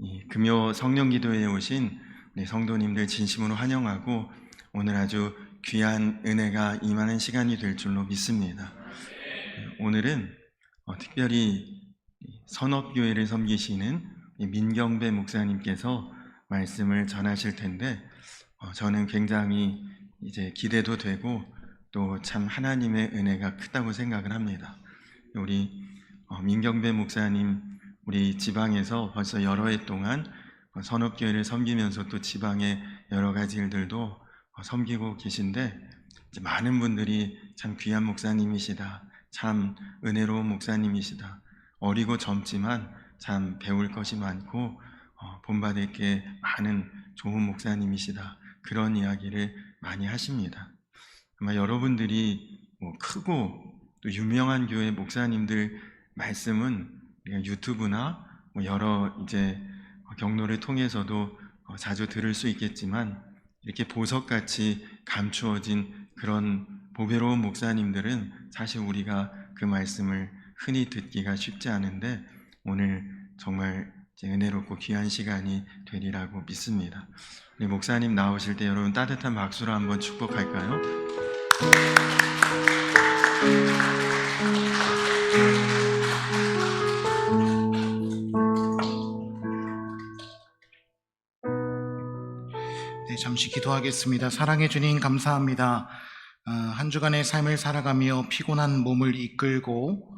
이 금요 성령기도회에 오신 우리 성도님들 진심으로 환영하고 오늘 아주 귀한 은혜가 임하는 시간이 될 줄로 믿습니다. 오늘은 특별히 선업교회를 섬기시는 민경배 목사님께서 말씀을 전하실 텐데 저는 굉장히 이제 기대도 되고 또 참 하나님의 은혜가 크다고 생각을 합니다. 우리 민경배 목사님 우리 지방에서 벌써 여러 해 동안 선업교회를 섬기면서 또 지방의 여러 가지 일들도 섬기고 계신데 이제 많은 분들이 참 귀한 목사님이시다, 참 은혜로운 목사님이시다, 어리고 젊지만 참 배울 것이 많고 본받을 게 많은 좋은 목사님이시다, 그런 이야기를 많이 하십니다. 아마 여러분들이 크고 또 유명한 교회 목사님들 말씀은 유튜브나 여러 이제 경로를 통해서도 자주 들을 수 있겠지만 이렇게 보석같이 감추어진 그런 보배로운 목사님들은 사실 우리가 그 말씀을 흔히 듣기가 쉽지 않은데 오늘 정말 은혜롭고 귀한 시간이 되리라고 믿습니다. 우리 목사님 나오실 때 여러분 따뜻한 박수로 한번 축복할까요? 네, 잠시 기도하겠습니다. 사랑해 주님 감사합니다. 한 주간의 삶을 살아가며 피곤한 몸을 이끌고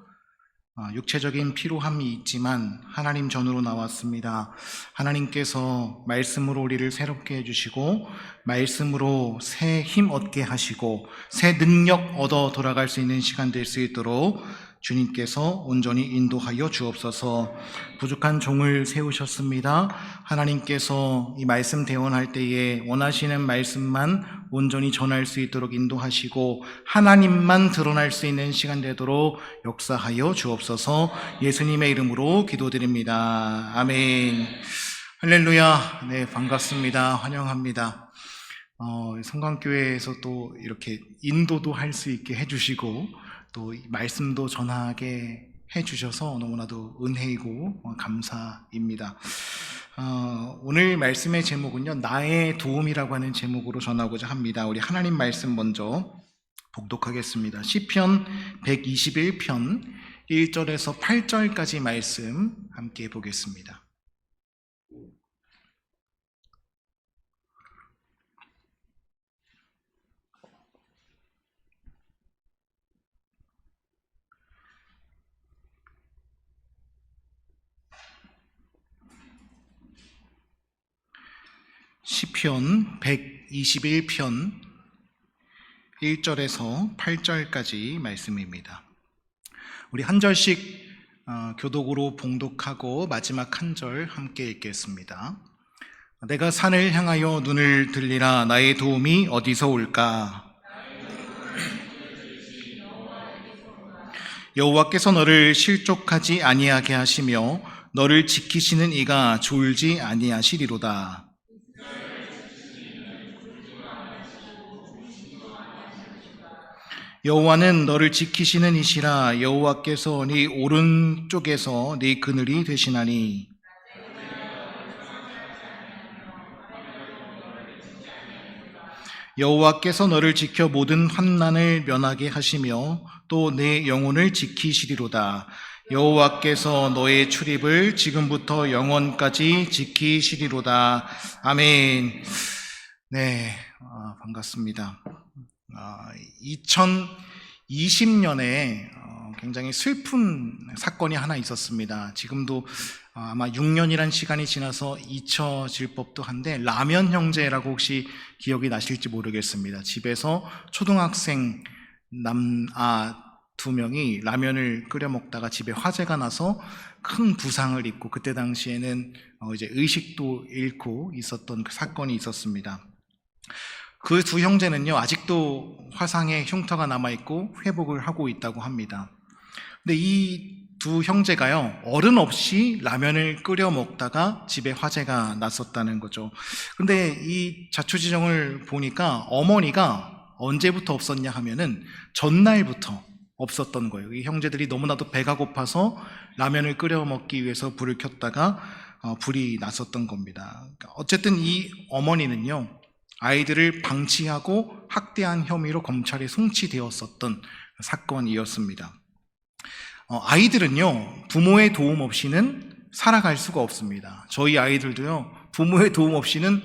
육체적인 피로함이 있지만 하나님 전으로 나왔습니다. 하나님께서 말씀으로 우리를 새롭게 해주시고 말씀으로 새 힘 얻게 하시고 새 능력 얻어 돌아갈 수 있는 시간 될 수 있도록 주님께서 온전히 인도하여 주옵소서. 부족한 종을 세우셨습니다. 하나님께서 이 말씀 대원할 때에 원하시는 말씀만 온전히 전할 수 있도록 인도하시고 하나님만 드러날 수 있는 시간 되도록 역사하여 주옵소서. 예수님의 이름으로 기도드립니다. 아멘. 할렐루야. 네, 반갑습니다. 환영합니다. 성광교회에서 또 이렇게 인도도 할 수 있게 해주시고 또 말씀도 전하게 해주셔서 너무나도 은혜이고 감사입니다. 오늘 말씀의 제목은요, 나의 도움이라고 하는 제목으로 전하고자 합니다. 우리 하나님 말씀 먼저 복독하겠습니다. 시편 121편 1절에서 8절까지 말씀 함께 보겠습니다. 시편 121편 1절에서 8절까지 말씀입니다. 우리 한 절씩 교독으로 봉독하고 마지막 한 절 함께 읽겠습니다. 내가 산을 향하여 눈을 들리라. 나의 도움이 어디서 올까? 여호와께서 너를 실족하지 아니하게 하시며 너를 지키시는 이가 졸지 아니하시리로다. 여호와는 너를 지키시는 이시라. 여호와께서 네 오른쪽에서 네 그늘이 되시나니 여호와께서 너를 지켜 모든 환난을 면하게 하시며 또 내 영혼을 지키시리로다. 여호와께서 너의 출입을 지금부터 영원까지 지키시리로다. 아멘. 네, 반갑습니다. 2020년에 굉장히 슬픈 사건이 하나 있었습니다. 지금도 아마 6년이란 시간이 지나서 잊혀질 법도 한데 라면 형제라고 혹시 기억이 나실지 모르겠습니다. 집에서 초등학생 두 명이 라면을 끓여 먹다가 집에 화재가 나서 큰 부상을 입고 그때 당시에는 이제 의식도 잃고 있었던 그 사건이 있었습니다. 그 두 형제는요, 아직도 화상의 흉터가 남아있고 회복을 하고 있다고 합니다. 근데 이 두 형제가요, 어른 없이 라면을 끓여 먹다가 집에 화재가 났었다는 거죠. 근데 이 자초지종을 보니까 어머니가 언제부터 없었냐 하면은 전날부터 없었던 거예요. 이 형제들이 너무나도 배가 고파서 라면을 끓여 먹기 위해서 불을 켰다가 불이 났었던 겁니다. 그러니까 어쨌든 이 어머니는요, 아이들을 방치하고 학대한 혐의로 검찰에 송치되었었던 사건이었습니다. 아이들은요, 부모의 도움 없이는 살아갈 수가 없습니다. 저희 아이들도요, 부모의 도움 없이는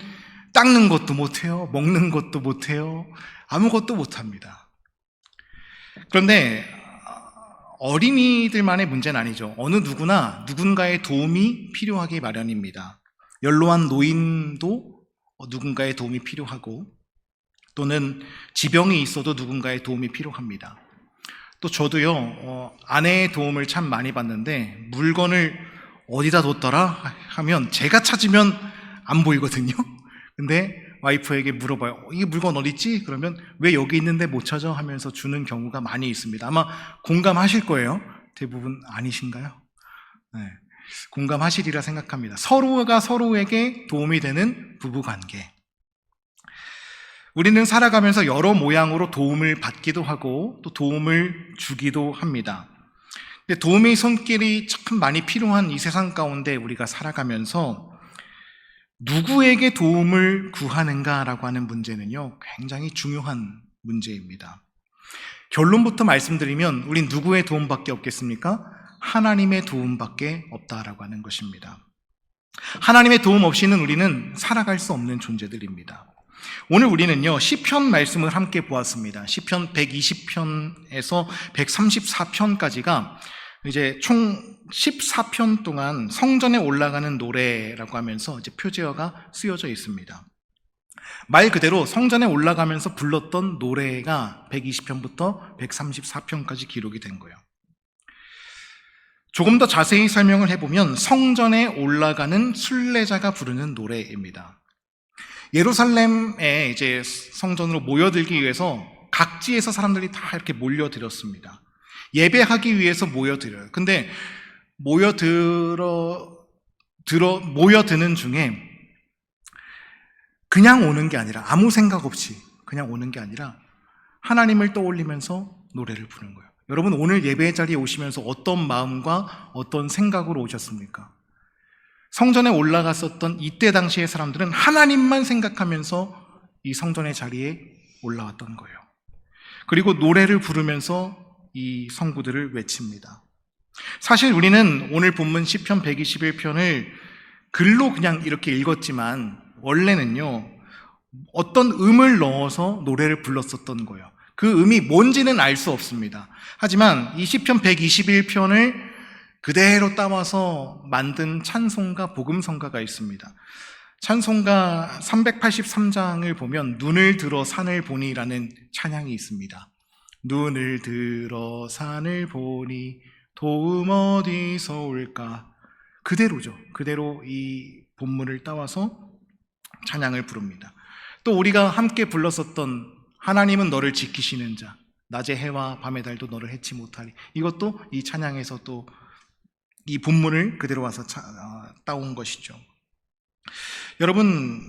닦는 것도 못해요, 먹는 것도 못해요, 아무것도 못합니다. 그런데 어린이들만의 문제는 아니죠. 어느 누구나 누군가의 도움이 필요하기 마련입니다. 연로한 노인도 누군가의 도움이 필요하고, 또는 지병이 있어도 누군가의 도움이 필요합니다. 또 저도요, 아내의 도움을 참 많이 받는데 물건을 어디다 뒀더라 하면 제가 찾으면 안 보이거든요. 근데 와이프에게 물어봐요. 이 물건 어디 있지? 그러면 왜 여기 있는데 못 찾아? 하면서 주는 경우가 많이 있습니다. 아마 공감하실 거예요. 대부분 아니신가요? 네, 공감하시리라 생각합니다. 서로가 서로에게 도움이 되는 부부관계. 우리는 살아가면서 여러 모양으로 도움을 받기도 하고 또 도움을 주기도 합니다. 근데 도움의 손길이 참 많이 필요한 이 세상 가운데 우리가 살아가면서 누구에게 도움을 구하는가라고 하는 문제는요, 굉장히 중요한 문제입니다. 결론부터 말씀드리면 우린 누구의 도움밖에 없겠습니까? 하나님의 도움밖에 없다라고 하는 것입니다. 하나님의 도움 없이는 우리는 살아갈 수 없는 존재들입니다. 오늘 우리는요, 시편 말씀을 함께 보았습니다. 시편 120편에서 134편까지가 이제 총 14편 동안 성전에 올라가는 노래라고 하면서 이제 표제어가 쓰여져 있습니다. 말 그대로 성전에 올라가면서 불렀던 노래가 120편부터 134편까지 기록이 된 거예요. 조금 더 자세히 설명을 해보면 성전에 올라가는 순례자가 부르는 노래입니다. 예루살렘에 이제 성전으로 모여들기 위해서 각지에서 사람들이 다 이렇게 몰려들었습니다. 예배하기 위해서 모여들어요. 근데 모여드는 중에 그냥 오는 게 아니라, 아무 생각 없이 그냥 오는 게 아니라 하나님을 떠올리면서 노래를 부르는 거예요. 여러분, 오늘 예배 자리에 오시면서 어떤 마음과 어떤 생각으로 오셨습니까? 성전에 올라갔었던 이때 당시의 사람들은 하나님만 생각하면서 이 성전의 자리에 올라왔던 거예요. 그리고 노래를 부르면서 이 성구들을 외칩니다. 사실 우리는 오늘 본문 시편 121편을 글로 그냥 이렇게 읽었지만 원래는요, 어떤 음을 넣어서 노래를 불렀었던 거예요. 그 음이 뭔지는 알 수 없습니다. 하지만 이 시편 121편을 그대로 따와서 만든 찬송가, 복음성가가 있습니다. 찬송가 383장을 보면 눈을 들어 산을 보니라는 찬양이 있습니다. 눈을 들어 산을 보니 도움 어디서 올까? 그대로죠. 그대로 이 본문을 따와서 찬양을 부릅니다. 또 우리가 함께 불렀었던 하나님은 너를 지키시는 자, 낮의 해와 밤의 달도 너를 해치 못하리. 이것도 이 찬양에서 또 이 본문을 그대로 와서 따온 것이죠. 여러분,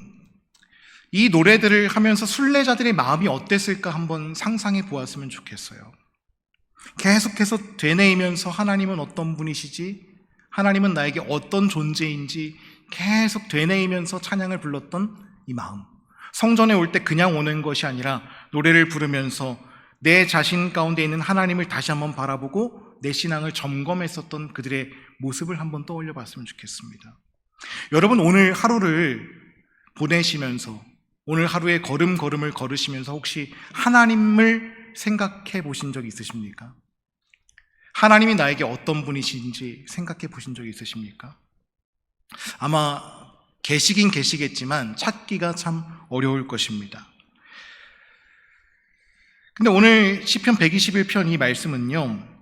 이 노래들을 하면서 순례자들의 마음이 어땠을까 한번 상상해 보았으면 좋겠어요. 계속해서 되뇌이면서 하나님은 어떤 분이시지? 하나님은 나에게 어떤 존재인지 계속 되뇌이면서 찬양을 불렀던 이 마음. 성전에 올 때 그냥 오는 것이 아니라 노래를 부르면서 내 자신 가운데 있는 하나님을 다시 한번 바라보고 내 신앙을 점검했었던 그들의 모습을 한번 떠올려 봤으면 좋겠습니다. 여러분, 오늘 하루를 보내시면서, 오늘 하루의 걸음걸음을 걸으시면서 혹시 하나님을 생각해 보신 적이 있으십니까? 하나님이 나에게 어떤 분이신지 생각해 보신 적이 있으십니까? 아마 계시긴 계시겠지만 찾기가 참 어려울 것입니다. 근데 오늘 시편 121편 이 말씀은요,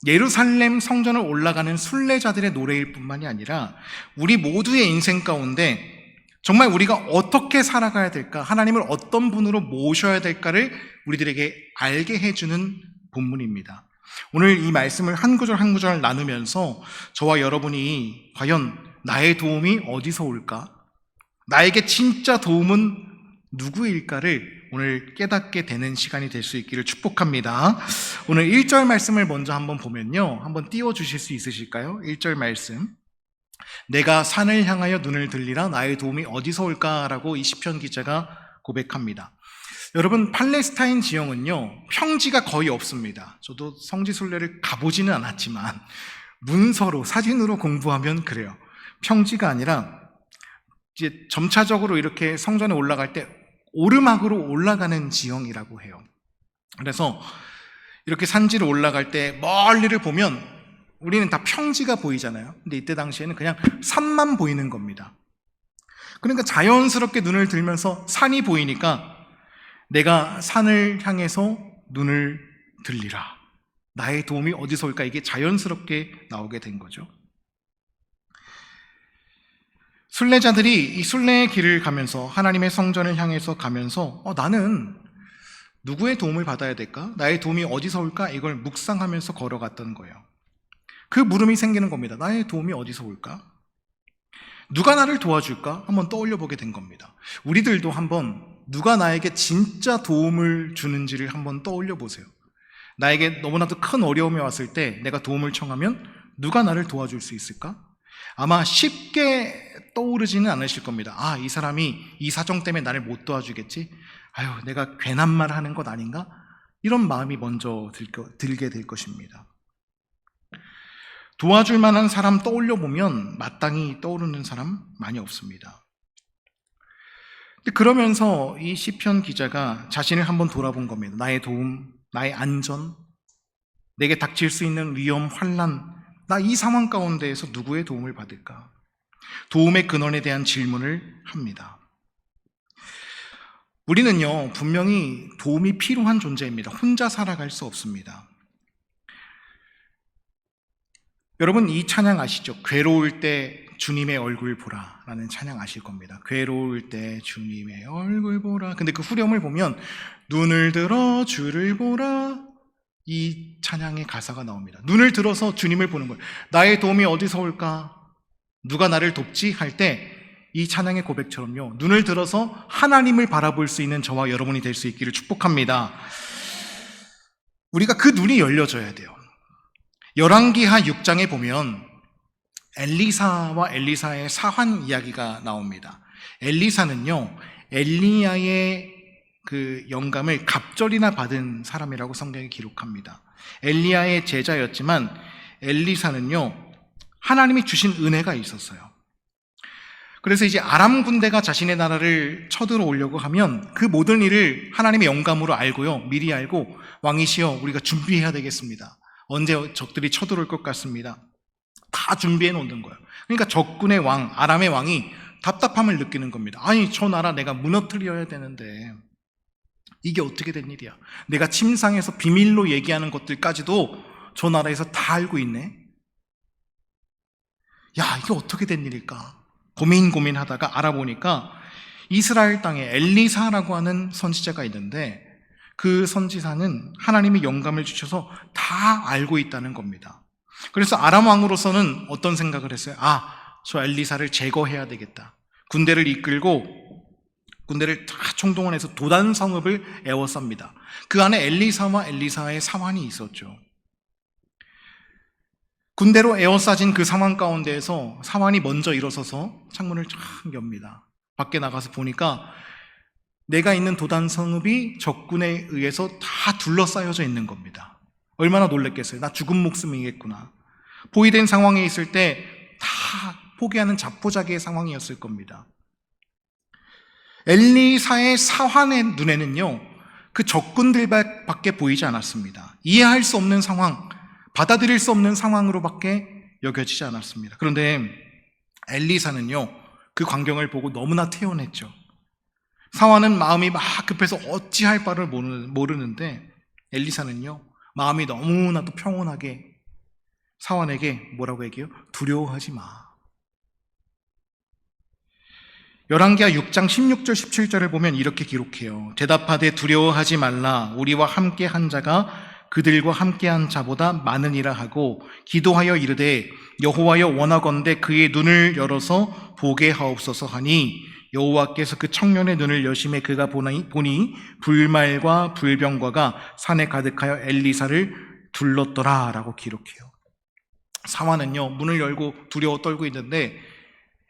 예루살렘 성전을 올라가는 순례자들의 노래일 뿐만이 아니라 우리 모두의 인생 가운데 정말 우리가 어떻게 살아가야 될까, 하나님을 어떤 분으로 모셔야 될까를 우리들에게 알게 해주는 본문입니다. 오늘 이 말씀을 한 구절 한 구절 나누면서 저와 여러분이 과연 나의 도움이 어디서 올까? 나에게 진짜 도움은 누구일까를 오늘 깨닫게 되는 시간이 될 수 있기를 축복합니다. 오늘 1절 말씀을 먼저 한번 보면요, 한번 띄워주실 수 있으실까요? 1절 말씀 내가 산을 향하여 눈을 들리라 나의 도움이 어디서 올까라고 이 시편 기자가 고백합니다. 여러분, 팔레스타인 지형은요, 평지가 거의 없습니다. 저도 성지순례를 가보지는 않았지만 문서로, 사진으로 공부하면 그래요. 평지가 아니라 이제 점차적으로 이렇게 성전에 올라갈 때 오르막으로 올라가는 지형이라고 해요. 그래서 이렇게 산지를 올라갈 때 멀리를 보면 우리는 다 평지가 보이잖아요. 근데 이때 당시에는 그냥 산만 보이는 겁니다. 그러니까 자연스럽게 눈을 들면서 산이 보이니까 내가 산을 향해서 눈을 들리라. 나의 도움이 어디서 올까? 이게 자연스럽게 나오게 된 거죠. 순례자들이 이 순례의 길을 가면서 하나님의 성전을 향해서 가면서 나는 누구의 도움을 받아야 될까? 나의 도움이 어디서 올까? 이걸 묵상하면서 걸어갔던 거예요. 그 물음이 생기는 겁니다. 나의 도움이 어디서 올까? 누가 나를 도와줄까? 한번 떠올려 보게 된 겁니다. 우리들도 한번 누가 나에게 진짜 도움을 주는지를 한번 떠올려 보세요. 나에게 너무나도 큰 어려움이 왔을 때 내가 도움을 청하면 누가 나를 도와줄 수 있을까? 아마 쉽게 떠오르지는 않으실 겁니다. 이 사람이 이 사정 때문에 나를 못 도와주겠지? 내가 괜한 말 하는 것 아닌가? 이런 마음이 먼저 들게 될 것입니다. 도와줄 만한 사람 떠올려 보면 마땅히 떠오르는 사람 많이 없습니다. 그러면서 이 시편 기자가 자신을 한번 돌아본 겁니다. 나의 도움, 나의 안전, 내게 닥칠 수 있는 위험, 환난, 나 이 상황 가운데에서 누구의 도움을 받을까? 도움의 근원에 대한 질문을 합니다. 우리는요, 분명히 도움이 필요한 존재입니다. 혼자 살아갈 수 없습니다. 여러분, 이 찬양 아시죠? 괴로울 때 주님의 얼굴 보라 라는 찬양 아실 겁니다. 괴로울 때 주님의 얼굴 보라. 근데 그 후렴을 보면 눈을 들어 주를 보라, 이 찬양의 가사가 나옵니다. 눈을 들어서 주님을 보는 거예요. 나의 도움이 어디서 올까? 누가 나를 돕지? 할 때 이 찬양의 고백처럼요, 눈을 들어서 하나님을 바라볼 수 있는 저와 여러분이 될 수 있기를 축복합니다. 우리가 그 눈이 열려져야 돼요. 열왕기하 6장에 보면 엘리사와 엘리사의 사환 이야기가 나옵니다. 엘리사는요, 엘리야의 그 영감을 갑절이나 받은 사람이라고 성경이 기록합니다. 엘리야의 제자였지만 엘리사는요, 하나님이 주신 은혜가 있었어요. 그래서 이제 아람 군대가 자신의 나라를 쳐들어오려고 하면 그 모든 일을 하나님의 영감으로 알고요, 미리 알고 왕이시여 우리가 준비해야 되겠습니다. 언제 적들이 쳐들어올 것 같습니다. 다 준비해 놓는 거예요. 그러니까 적군의 왕, 아람의 왕이 답답함을 느끼는 겁니다. 아니, 저 나라 내가 무너뜨려야 되는데 이게 어떻게 된 일이야? 내가 침상에서 비밀로 얘기하는 것들까지도 저 나라에서 다 알고 있네. 야, 이게 어떻게 된 일일까? 고민하다가 알아보니까 이스라엘 땅에 엘리사라고 하는 선지자가 있는데 그 선지자는 하나님이 영감을 주셔서 다 알고 있다는 겁니다. 그래서 아람 왕으로서는 어떤 생각을 했어요? 저 엘리사를 제거해야 되겠다. 군대를 이끌고 군대를 다 총동원해서 도단 성읍을 에워쌉니다. 그 안에 엘리사와 엘리사의 사환이 있었죠. 군대로 에워싸진 그 상황 가운데에서 사환이 먼저 일어서서 창문을 쫙 엽니다. 밖에 나가서 보니까 내가 있는 도단 성읍이 적군에 의해서 다 둘러싸여져 있는 겁니다. 얼마나 놀랬겠어요. 나 죽은 목숨이겠구나. 포위된 상황에 있을 때 다 포기하는 자포자기의 상황이었을 겁니다. 엘리사의 사환의 눈에는요, 그 적군들밖에 보이지 않았습니다. 이해할 수 없는 상황, 받아들일 수 없는 상황으로밖에 여겨지지 않았습니다. 그런데 엘리사는요, 그 광경을 보고 너무나 태연했죠. 사환은 마음이 막 급해서 어찌할 바를 모르는데 엘리사는요, 마음이 너무나도 평온하게 사환에게 뭐라고 얘기해요? 두려워하지 마. 열왕기하 6장 16절 17절을 보면 이렇게 기록해요. 대답하되 두려워하지 말라. 우리와 함께 한 자가 그들과 함께한 자보다 많으니라 하고 기도하여 이르되 여호와여 원하건대 그의 눈을 열어서 보게 하옵소서 하니 여호와께서 그 청년의 눈을 여심해 그가 보니 불말과 불병과가 산에 가득하여 엘리사를 둘렀더라 라고 기록해요. 사환은요, 문을 열고 두려워 떨고 있는데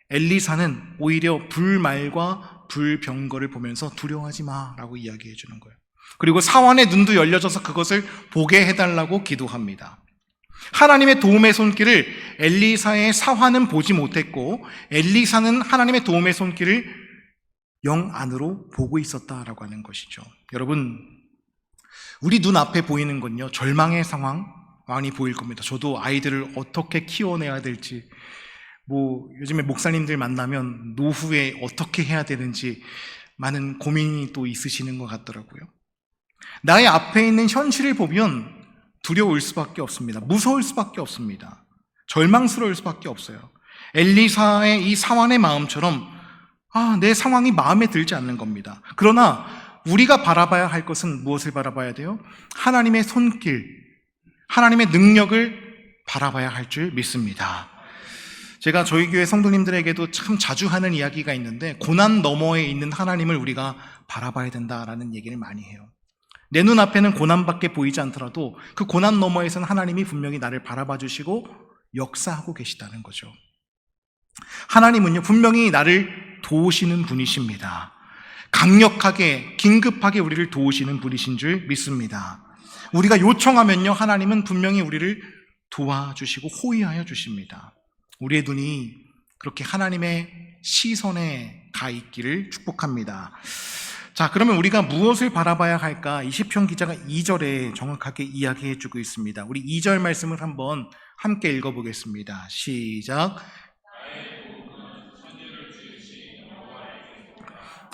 엘리사는 오히려 불말과 불병거를 보면서 두려워하지 마라고 이야기해 주는 거예요. 그리고 사환의 눈도 열려져서 그것을 보게 해달라고 기도합니다. 하나님의 도움의 손길을 엘리사의 사환은 보지 못했고 엘리사는 하나님의 도움의 손길을 영 안으로 보고 있었다라고 하는 것이죠. 여러분, 우리 눈앞에 보이는 건요, 절망의 상황이 보일 겁니다. 저도 아이들을 어떻게 키워내야 될지, 요즘에 목사님들 만나면 노후에 어떻게 해야 되는지 많은 고민이 또 있으시는 것 같더라고요. 나의 앞에 있는 현실을 보면 두려울 수밖에 없습니다. 무서울 수밖에 없습니다. 절망스러울 수밖에 없어요. 엘리사의 이 사환의 마음처럼 내 상황이 마음에 들지 않는 겁니다. 그러나 우리가 바라봐야 할 것은 무엇을 바라봐야 돼요? 하나님의 손길, 하나님의 능력을 바라봐야 할 줄 믿습니다. 제가 저희 교회 성도님들에게도 참 자주 하는 이야기가 있는데, 고난 너머에 있는 하나님을 우리가 바라봐야 된다라는 얘기를 많이 해요. 내 눈앞에는 고난밖에 보이지 않더라도 그 고난 너머에서는 하나님이 분명히 나를 바라봐 주시고 역사하고 계시다는 거죠. 하나님은요, 분명히 나를 도우시는 분이십니다. 강력하게, 긴급하게 우리를 도우시는 분이신 줄 믿습니다. 우리가 요청하면요, 하나님은 분명히 우리를 도와주시고 호의하여 주십니다. 우리의 눈이 그렇게 하나님의 시선에 가 있기를 축복합니다. 자, 그러면 우리가 무엇을 바라봐야 할까? 이 시편 기자가 2절에 정확하게 이야기해 주고 있습니다. 우리 2절 말씀을 한번 함께 읽어보겠습니다. 시작.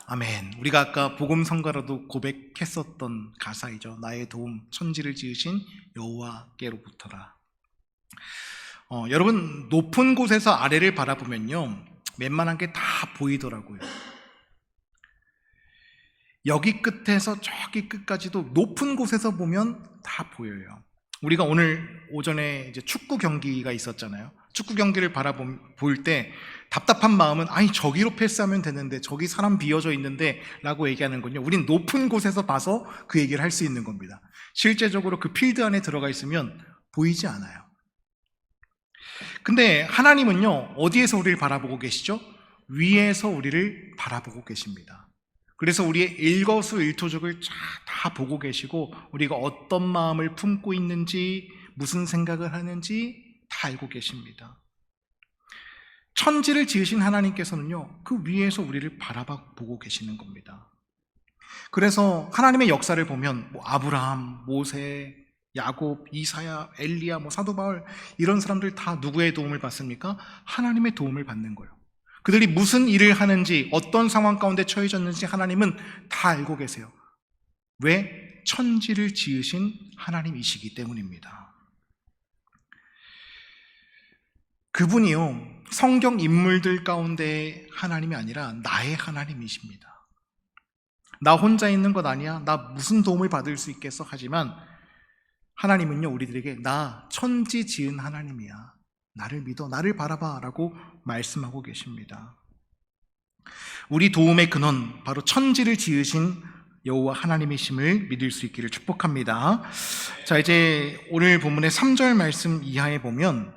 아멘. 우리가 아까 복음 성가로도 고백했었던 가사이죠. 나의 도움, 천지를 지으신 여호와께로부터라. 여러분, 높은 곳에서 아래를 바라보면요, 웬만한 게 다 보이더라고요. 여기 끝에서 저기 끝까지도 높은 곳에서 보면 다 보여요. 우리가 오늘 오전에 이제 축구 경기가 있었잖아요. 축구 경기를 볼 때 답답한 마음은 저기로 패스하면 되는데, 저기 사람 비어져 있는데 라고 얘기하는 건요, 우린 높은 곳에서 봐서 그 얘기를 할 수 있는 겁니다. 실제적으로 그 필드 안에 들어가 있으면 보이지 않아요. 근데 하나님은요, 어디에서 우리를 바라보고 계시죠? 위에서 우리를 바라보고 계십니다. 그래서 우리의 일거수일투족을 다 보고 계시고, 우리가 어떤 마음을 품고 있는지, 무슨 생각을 하는지 다 알고 계십니다. 천지를 지으신 하나님께서는요, 그 위에서 우리를 바라보고 계시는 겁니다. 그래서 하나님의 역사를 보면 아브라함, 모세, 야곱, 이사야, 엘리야, 사도 바울, 이런 사람들 다 누구의 도움을 받습니까? 하나님의 도움을 받는 거예요. 그들이 무슨 일을 하는지, 어떤 상황 가운데 처해졌는지 하나님은 다 알고 계세요. 왜? 천지를 지으신 하나님이시기 때문입니다. 그분이요, 성경 인물들 가운데 하나님이 아니라 나의 하나님이십니다. 나 혼자 있는 것 아니야, 나 무슨 도움을 받을 수 있겠어 하지만 하나님은요, 우리들에게 나 천지 지은 하나님이야, 나를 믿어, 나를 바라봐 라고 말씀하고 계십니다. 우리 도움의 근원, 바로 천지를 지으신 여호와 하나님이심을 믿을 수 있기를 축복합니다. 자, 이제 오늘 본문의 3절 말씀 이하에 보면,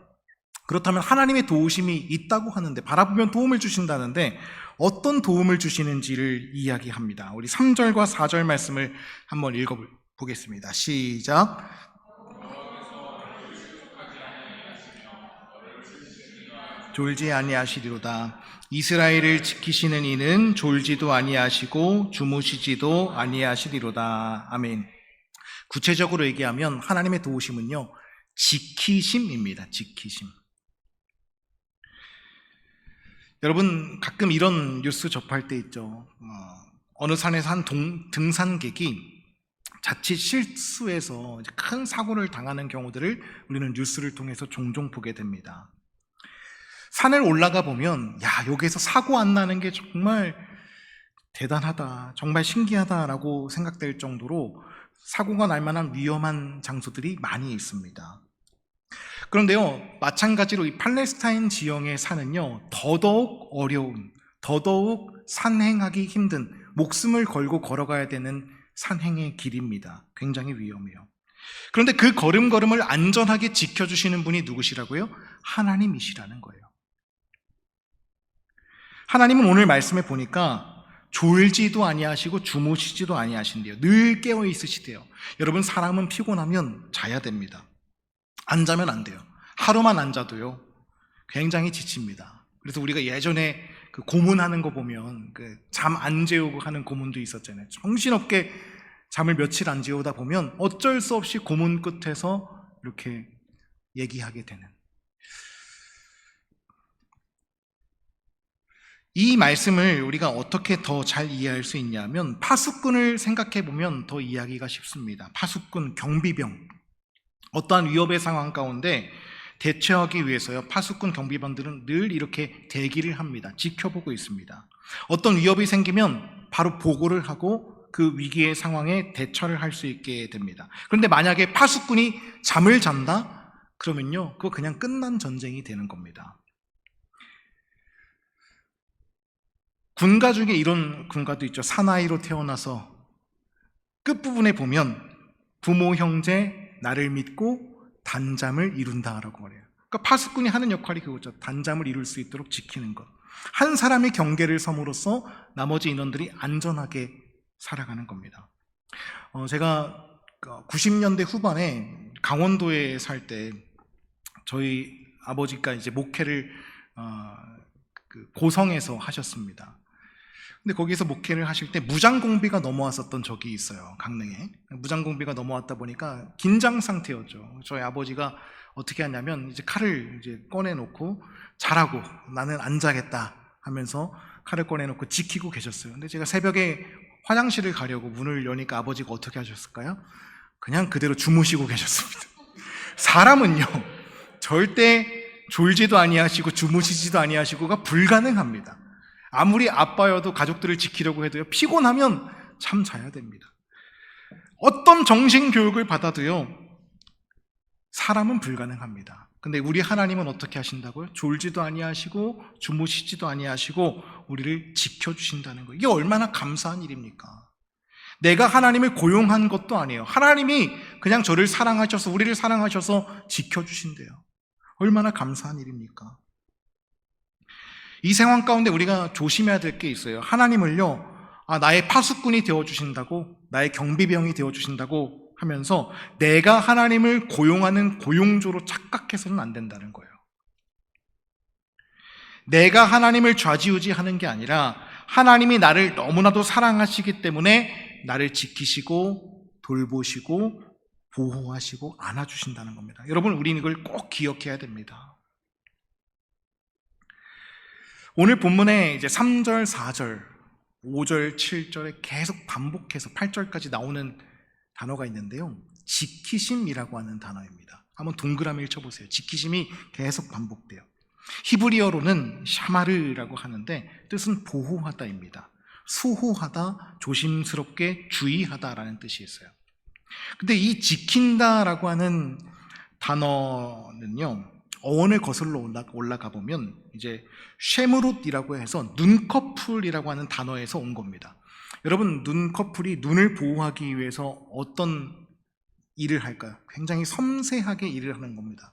그렇다면 하나님의 도우심이 있다고 하는데, 바라보면 도움을 주신다는데 어떤 도움을 주시는지를 이야기합니다. 우리 3절과 4절 말씀을 한번 읽어보겠습니다. 시작. 졸지 아니하시리로다. 이스라엘을 지키시는 이는 졸지도 아니하시고 주무시지도 아니하시리로다. 아멘. 구체적으로 얘기하면 하나님의 도우심은요, 지키심입니다. 지키심. 여러분, 가끔 이런 뉴스 접할 때 있죠. 어느 산에서 한 등산객이 자칫 실수해서 큰 사고를 당하는 경우들을 우리는 뉴스를 통해서 종종 보게 됩니다. 산을 올라가 보면, 여기에서 사고 안 나는 게 정말 대단하다, 정말 신기하다라고 생각될 정도로 사고가 날 만한 위험한 장소들이 많이 있습니다. 그런데요, 마찬가지로 이 팔레스타인 지형의 산은요, 더더욱 어려운, 더더욱 산행하기 힘든, 목숨을 걸고 걸어가야 되는 산행의 길입니다. 굉장히 위험해요. 그런데 그 걸음걸음을 안전하게 지켜주시는 분이 누구시라고요? 하나님이시라는 거예요. 하나님은 오늘 말씀에 보니까 졸지도 아니하시고 주무시지도 아니하신대요. 늘 깨어 있으시대요. 여러분, 사람은 피곤하면 자야 됩니다. 안 자면 안 돼요. 하루만 안 자도요, 굉장히 지칩니다. 그래서 우리가 예전에 그 고문하는 거 보면 그 잠 안 재우고 하는 고문도 있었잖아요. 정신없게 잠을 며칠 안 재우다 보면 어쩔 수 없이 고문 끝에서 이렇게 얘기하게 되는, 이 말씀을 우리가 어떻게 더 잘 이해할 수 있냐면 파수꾼을 생각해 보면 더 이해하기가 쉽습니다. 파수꾼, 경비병, 어떠한 위협의 상황 가운데 대처하기 위해서요, 파수꾼, 경비병들은 늘 이렇게 대기를 합니다. 지켜보고 있습니다. 어떤 위협이 생기면 바로 보고를 하고 그 위기의 상황에 대처를 할 수 있게 됩니다. 그런데 만약에 파수꾼이 잠을 잔다? 그러면요, 그거 그냥 끝난 전쟁이 되는 겁니다. 군가 중에 이런 군가도 있죠. 사나이로 태어나서 끝부분에 보면 부모, 형제, 나를 믿고 단잠을 이룬다라고 말해요. 그러니까 파수꾼이 하는 역할이 그거죠. 단잠을 이룰 수 있도록 지키는 것. 한 사람이 경계를 섬으로써 나머지 인원들이 안전하게 살아가는 겁니다. 제가 90년대 후반에 강원도에 살 때 저희 아버지가 이제 목회를 고성에서 하셨습니다. 근데 거기서 목회를 하실 때 무장공비가 넘어왔었던 적이 있어요. 강릉에. 무장공비가 넘어왔다 보니까 긴장 상태였죠. 저희 아버지가 어떻게 하냐면 이제 칼을 이제 꺼내놓고 자라고, 나는 안 자겠다 하면서 칼을 꺼내놓고 지키고 계셨어요. 근데 제가 새벽에 화장실을 가려고 문을 여니까 아버지가 어떻게 하셨을까요? 그냥 그대로 주무시고 계셨습니다. 사람은요, 절대 졸지도 아니하시고 주무시지도 아니하시고가 불가능합니다. 아무리 아빠여도 가족들을 지키려고 해도요, 피곤하면 잠 자야 됩니다. 어떤 정신교육을 받아도요, 사람은 불가능합니다. 근데 우리 하나님은 어떻게 하신다고요? 졸지도 아니하시고 주무시지도 아니하시고 우리를 지켜주신다는 거예요. 이게 얼마나 감사한 일입니까? 내가 하나님을 고용한 것도 아니에요. 하나님이 그냥 저를 사랑하셔서, 우리를 사랑하셔서 지켜주신대요. 얼마나 감사한 일입니까? 이 상황 가운데 우리가 조심해야 될 게 있어요. 하나님을요, 나의 파수꾼이 되어주신다고, 나의 경비병이 되어주신다고 하면서 내가 하나님을 고용하는 고용조로 착각해서는 안 된다는 거예요. 내가 하나님을 좌지우지하는 게 아니라 하나님이 나를 너무나도 사랑하시기 때문에 나를 지키시고 돌보시고 보호하시고 안아주신다는 겁니다. 여러분, 우리는 이걸 꼭 기억해야 됩니다. 오늘 본문에 이제 3절, 4절, 5절, 7절에 계속 반복해서 8절까지 나오는 단어가 있는데요, 지키심이라고 하는 단어입니다. 한번 동그라미를 쳐보세요. 지키심이 계속 반복돼요. 히브리어로는 샤마르라고 하는데 뜻은 보호하다입니다. 수호하다, 조심스럽게 주의하다라는 뜻이 있어요. 근데 이 지킨다라고 하는 단어는요, 어원을 거슬러 올라가 보면 이제 쉐무롯이라고 해서 눈꺼풀이라고 하는 단어에서 온 겁니다. 여러분, 눈꺼풀이 눈을 보호하기 위해서 어떤 일을 할까요? 굉장히 섬세하게 일을 하는 겁니다.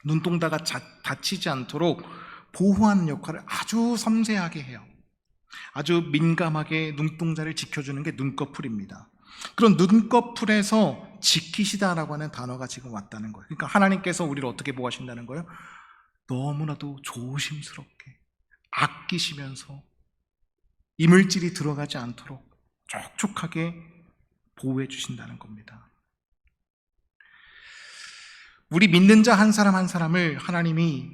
눈동자가 다치지 않도록 보호하는 역할을 아주 섬세하게 해요. 아주 민감하게 눈동자를 지켜주는 게 눈꺼풀입니다. 그런 눈꺼풀에서 지키시다라고 하는 단어가 지금 왔다는 거예요. 그러니까 하나님께서 우리를 어떻게 보호하신다는 거예요? 너무나도 조심스럽게 아끼시면서 이물질이 들어가지 않도록 촉촉하게 보호해 주신다는 겁니다. 우리 믿는 자 한 사람 한 사람을 하나님이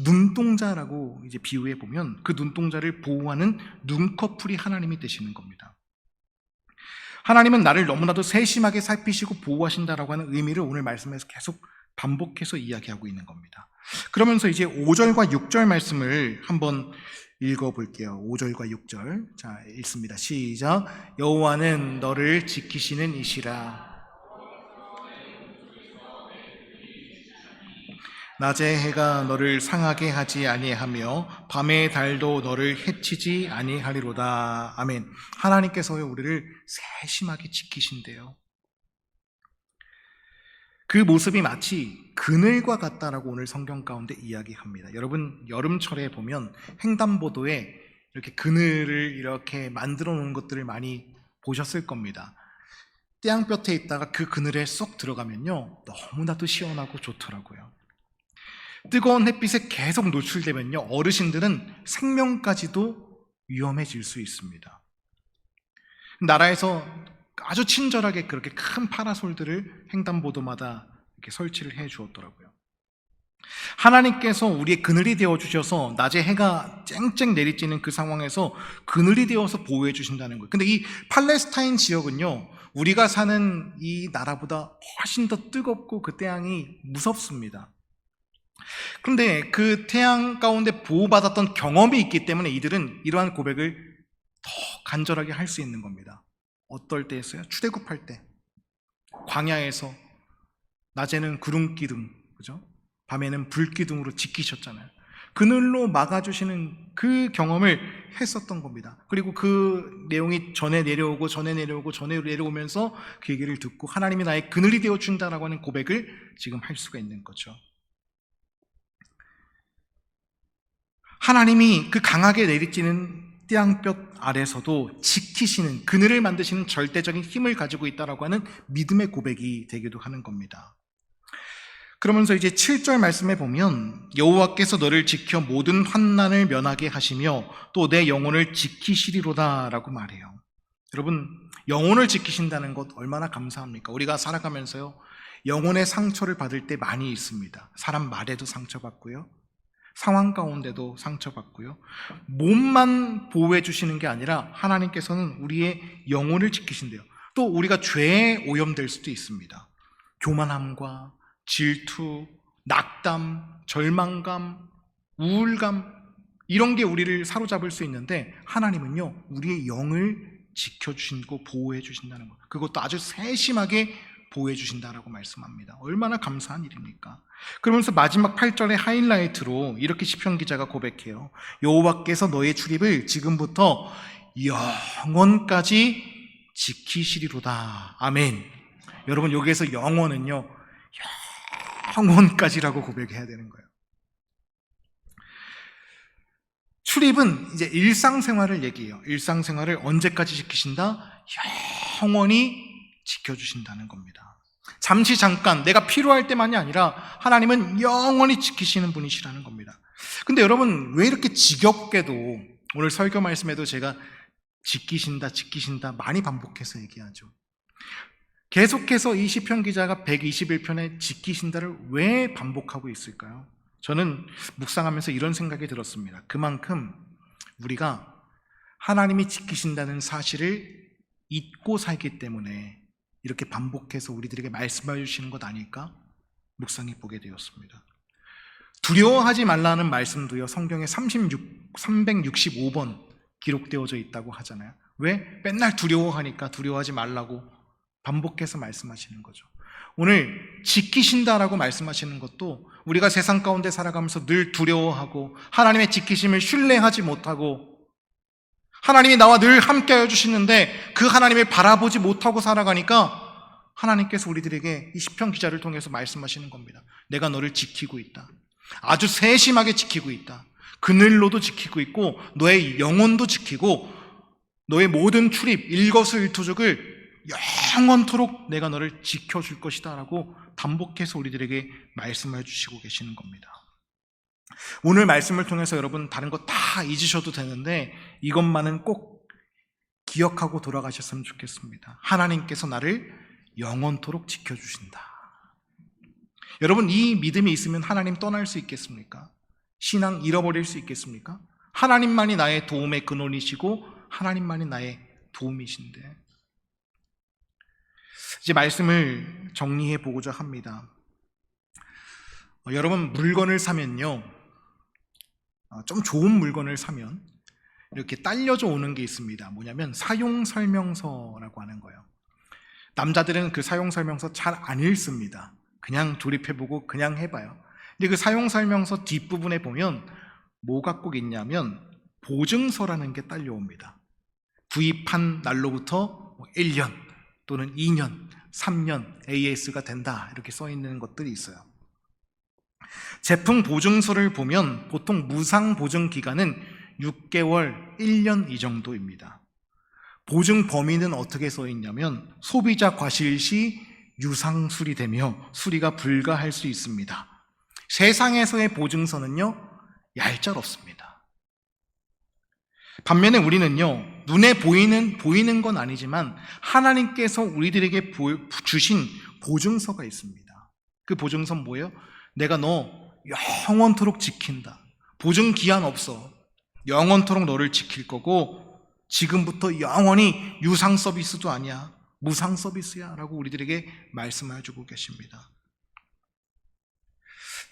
눈동자라고 이제 비유해 보면 그 눈동자를 보호하는 눈꺼풀이 하나님이 되시는 겁니다. 하나님은 나를 너무나도 세심하게 살피시고 보호하신다라고 하는 의미를 오늘 말씀에서 계속 반복해서 이야기하고 있는 겁니다. 그러면서 이제 5절과 6절 말씀을 한번 읽어볼게요. 5절과 6절. 자, 읽습니다. 시작. 여호와는 너를 지키시는 이시라. 낮의 해가 너를 상하게 하지 아니하며 밤의 달도 너를 해치지 아니하리로다. 아멘. 하나님께서요, 우리를 세심하게 지키신대요. 그 모습이 마치 그늘과 같다라고 오늘 성경 가운데 이야기합니다. 여러분 여름철에 보면 횡단보도에 이렇게 그늘을 이렇게 만들어 놓은 것들을 많이 보셨을 겁니다. 떼양볕에 있다가 그 그늘에 쏙 들어가면요, 너무나도 시원하고 좋더라고요. 뜨거운 햇빛에 계속 노출되면요, 어르신들은 생명까지도 위험해질 수 있습니다. 나라에서 아주 친절하게 그렇게 큰 파라솔들을 횡단보도마다 이렇게 설치를 해 주었더라고요. 하나님께서 우리의 그늘이 되어 주셔서 낮에 해가 쨍쨍 내리쬐는 그 상황에서 그늘이 되어서 보호해 주신다는 거예요. 근데 이 팔레스타인 지역은요, 우리가 사는 이 나라보다 훨씬 더 뜨겁고 그 태양이 무섭습니다. 그런데 그 태양 가운데 보호받았던 경험이 있기 때문에 이들은 이러한 고백을 더 간절하게 할 수 있는 겁니다. 어떨 때였어요? 출애굽할 때, 광야에서 낮에는 구름 기둥, 그죠? 밤에는 불 기둥으로 지키셨잖아요. 그늘로 막아주시는 그 경험을 했었던 겁니다. 그리고 그 내용이 전에 내려오면서 그 얘기를 듣고 하나님이 나의 그늘이 되어 준다라고 하는 고백을 지금 할 수가 있는 거죠. 하나님이 그 강하게 내리쬐는 태양볕 아래서도 지키시는, 그늘을 만드시는 절대적인 힘을 가지고 있다라고 하는 믿음의 고백이 되기도 하는 겁니다. 그러면서 이제 7절 말씀에 보면 여호와께서 너를 지켜 모든 환난을 면하게 하시며 또 내 영혼을 지키시리로다 라고 말해요. 여러분, 영혼을 지키신다는 것 얼마나 감사합니까? 우리가 살아가면서요, 영혼의 상처를 받을 때 많이 있습니다. 사람 말에도 상처받고요, 상황 가운데도 상처받고요, 몸만 보호해 주시는 게 아니라 하나님께서는 우리의 영혼을 지키신대요. 또 우리가 죄에 오염될 수도 있습니다. 교만함과 질투, 낙담, 절망감, 우울감, 이런 게 우리를 사로잡을 수 있는데 하나님은요, 우리의 영을 지켜주시고 보호해 주신다는 것, 그것도 아주 세심하게 보호해 주신다라고 말씀합니다. 얼마나 감사한 일입니까? 그러면서 마지막 8절의 하이라이트로 이렇게 시편 기자가 고백해요. 여호와께서 너의 출입을 지금부터 영원까지 지키시리로다. 아멘. 여러분, 여기에서 영원은요, 영원까지라고 고백해야 되는 거예요. 출입은 이제 일상생활을 얘기해요. 일상생활을 언제까지 지키신다? 영원히 지켜주신다는 겁니다. 잠시 잠깐 내가 필요할 때만이 아니라 하나님은 영원히 지키시는 분이시라는 겁니다. 근데 여러분, 왜 이렇게 지겹게도 오늘 설교 말씀에도 제가 지키신다 많이 반복해서 얘기하죠. 계속해서 이 시편 기자가 121편에 지키신다를 왜 반복하고 있을까요? 저는 묵상하면서 이런 생각이 들었습니다. 그만큼 우리가 하나님이 지키신다는 사실을 잊고 살기 때문에 이렇게 반복해서 우리들에게 말씀해 주시는 것 아닐까 묵상해 보게 되었습니다. 두려워하지 말라는 말씀도요, 성경에 365번 기록되어져 있다고 하잖아요. 왜? 맨날 두려워하니까 두려워하지 말라고 반복해서 말씀하시는 거죠. 오늘 지키신다라고 말씀하시는 것도 우리가 세상 가운데 살아가면서 늘 두려워하고 하나님의 지키심을 신뢰하지 못하고 하나님이 나와 늘 함께하여 주시는데 그 하나님을 바라보지 못하고 살아가니까 하나님께서 우리들에게 이 시편 기자를 통해서 말씀하시는 겁니다. 내가 너를 지키고 있다. 아주 세심하게 지키고 있다. 그늘로도 지키고 있고 너의 영혼도 지키고 너의 모든 출입, 일거수일투족을 영원토록 내가 너를 지켜줄 것이다 라고 반복해서 우리들에게 말씀해 주시고 계시는 겁니다. 오늘 말씀을 통해서 여러분 다른 거 다 잊으셔도 되는데 이것만은 꼭 기억하고 돌아가셨으면 좋겠습니다. 하나님께서 나를 영원토록 지켜주신다. 여러분, 이 믿음이 있으면 하나님 떠날 수 있겠습니까? 신앙 잃어버릴 수 있겠습니까? 하나님만이 나의 도움의 근원이시고 하나님만이 나의 도움이신데, 이제 말씀을 정리해 보고자 합니다. 여러분, 물건을 사면요, 좀 좋은 물건을 사면 이렇게 딸려져 오는 게 있습니다. 뭐냐면 사용설명서라고 하는 거예요. 남자들은 그 사용설명서 잘 안 읽습니다. 그냥 조립해보고 그냥 해봐요. 근데 그 사용설명서 뒷부분에 보면 뭐가 꼭 있냐면 보증서라는 게 딸려옵니다. 구입한 날로부터 1년 또는 2년 3년 AS가 된다 이렇게 써 있는 것들이 있어요. 제품 보증서를 보면 보통 무상 보증 기간은 6개월, 1년 이 정도입니다. 보증 범위는 어떻게 써 있냐면 소비자 과실 시 유상 수리되며 수리가 불가할 수 있습니다. 세상에서의 보증서는요, 얄짤없습니다. 반면에 우리는요, 눈에 보이는 건 아니지만 하나님께서 우리들에게 주신 보증서가 있습니다. 그 보증서는 뭐예요? 내가 너 영원토록 지킨다. 보증 기한 없어. 영원토록 너를 지킬 거고 지금부터 영원히 유상 서비스도 아니야. 무상 서비스야 라고 우리들에게 말씀해 주고 계십니다.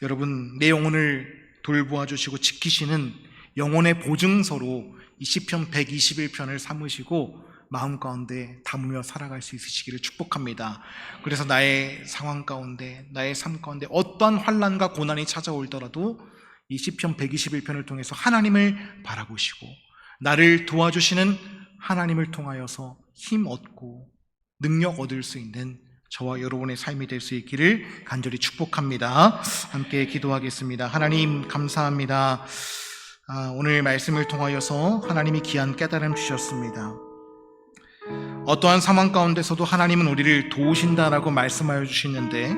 여러분, 내 영혼을 돌보아 주시고 지키시는 영혼의 보증서로 이 시편 121편을 삼으시고 마음 가운데 담으며 살아갈 수 있으시기를 축복합니다. 그래서 나의 상황 가운데, 나의 삶 가운데 어떠한 환난과 고난이 찾아올더라도 이 시편 121편을 통해서 하나님을 바라보시고 나를 도와주시는 하나님을 통하여서 힘 얻고 능력 얻을 수 있는 저와 여러분의 삶이 될 수 있기를 간절히 축복합니다. 함께 기도하겠습니다. 하나님 감사합니다. 오늘 말씀을 통하여서 하나님이 귀한 깨달음 주셨습니다. 어떠한 상황 가운데서도 하나님은 우리를 도우신다라고 말씀하여 주시는데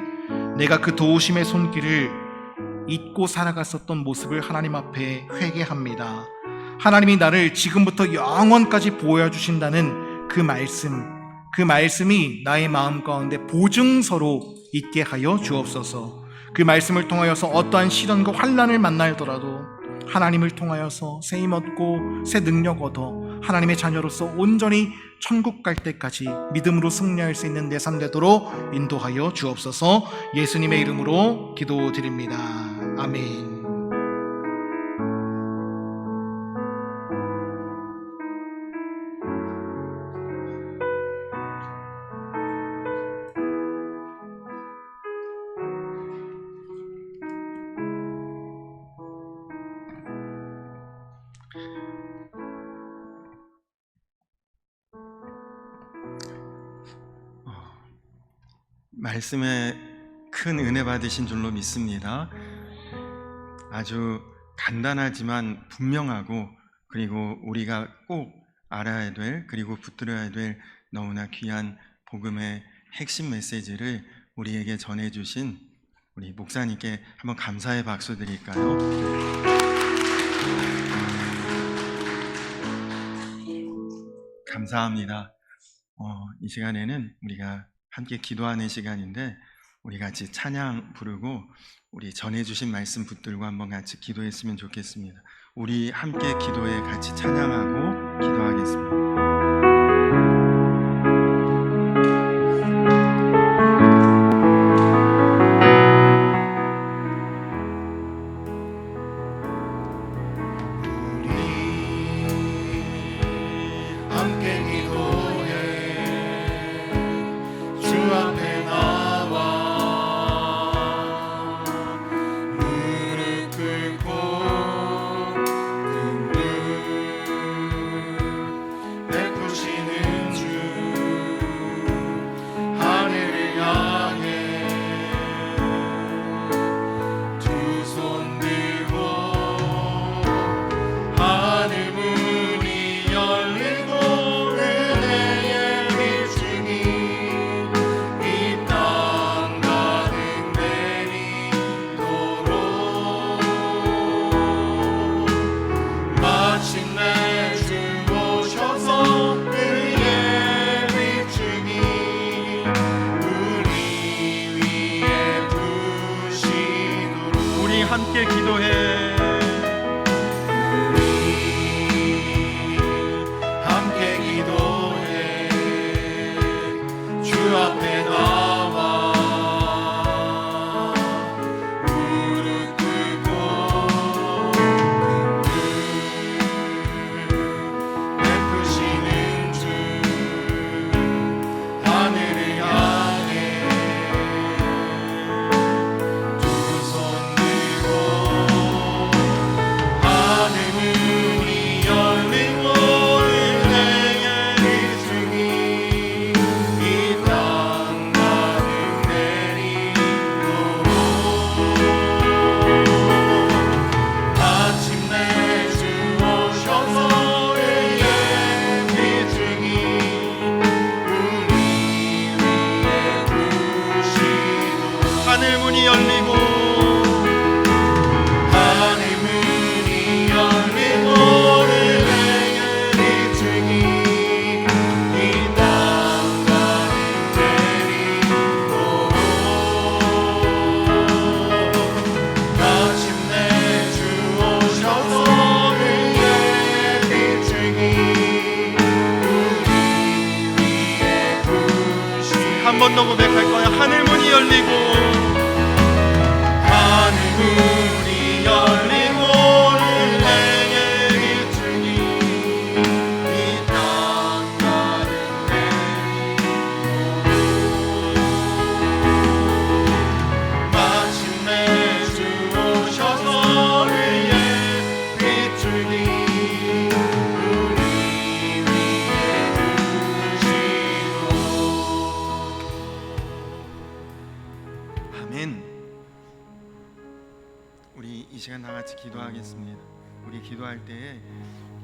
내가 그 도우심의 손길을 잊고 살아갔었던 모습을 하나님 앞에 회개합니다. 하나님이 나를 지금부터 영원까지 보호해 주신다는 그 말씀이 나의 마음 가운데 보증서로 있게 하여 주옵소서. 그 말씀을 통하여서 어떠한 시련과 환난을 만나더라도 하나님을 통하여서 새 힘 얻고 새 능력 얻어 하나님의 자녀로서 온전히 천국 갈 때까지 믿음으로 승리할 수 있는 내 삶 되도록 인도하여 주옵소서. 예수님의 이름으로 기도드립니다. 아멘. 말씀에 큰 은혜 받으신 줄로 믿습니다. 아주 간단하지만 분명하고 그리고 우리가 꼭 알아야 될 그리고 붙들어야 될 너무나 귀한 복음의 핵심 메시지를 우리에게 전해주신 우리 목사님께 한번 감사의 박수 드릴까요? 감사합니다. 이 시간에는 우리가 함께 기도하는 시간인데 우리 같이 찬양 부르고 우리 전해주신 말씀 붙들고 한번 같이 기도했으면 좋겠습니다. 우리 함께 기도에 같이 찬양하고 기도하겠습니다. 함께 기도해. 함께 기도해. 주 앞에 나와 무릎 꿇고 베푸시는 주 하늘을 향해 두 손 들고 더 고백할 거야. 하늘 문이 열리고 하늘 문이 열리고 내게 비추니 이 땅 가는 마침내 주 오셔서 우리의 비추니 우리 위에 주시고. 아멘. 우리 이 시간 다 같이 기도하겠습니다. 우리 기도할 때에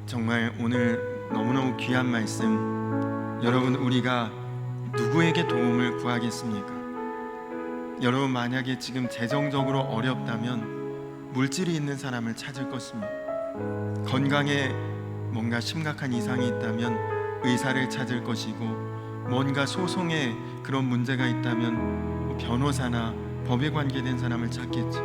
정말 오늘 너무너무 귀한 말씀, 여러분 우리가 누구에게 도움을 구하겠습니까? 여러분 만약에 지금 재정적으로 어렵다면 물질이 있는 사람을 찾을 것입니다. 건강에 뭔가 심각한 이상이 있다면 의사를 찾을 것이고, 뭔가 소송에 그런 문제가 있다면 변호사나 법에 관계된 사람을 찾겠지.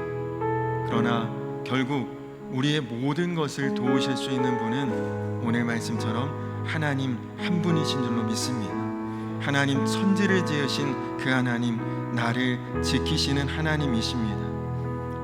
그러나 결국 우리의 모든 것을 도우실 수 있는 분은 오늘 말씀처럼 하나님 한 분이신 줄로 믿습니다. 하나님, 천지를 지으신 그 하나님, 나를 지키시는 하나님이십니다.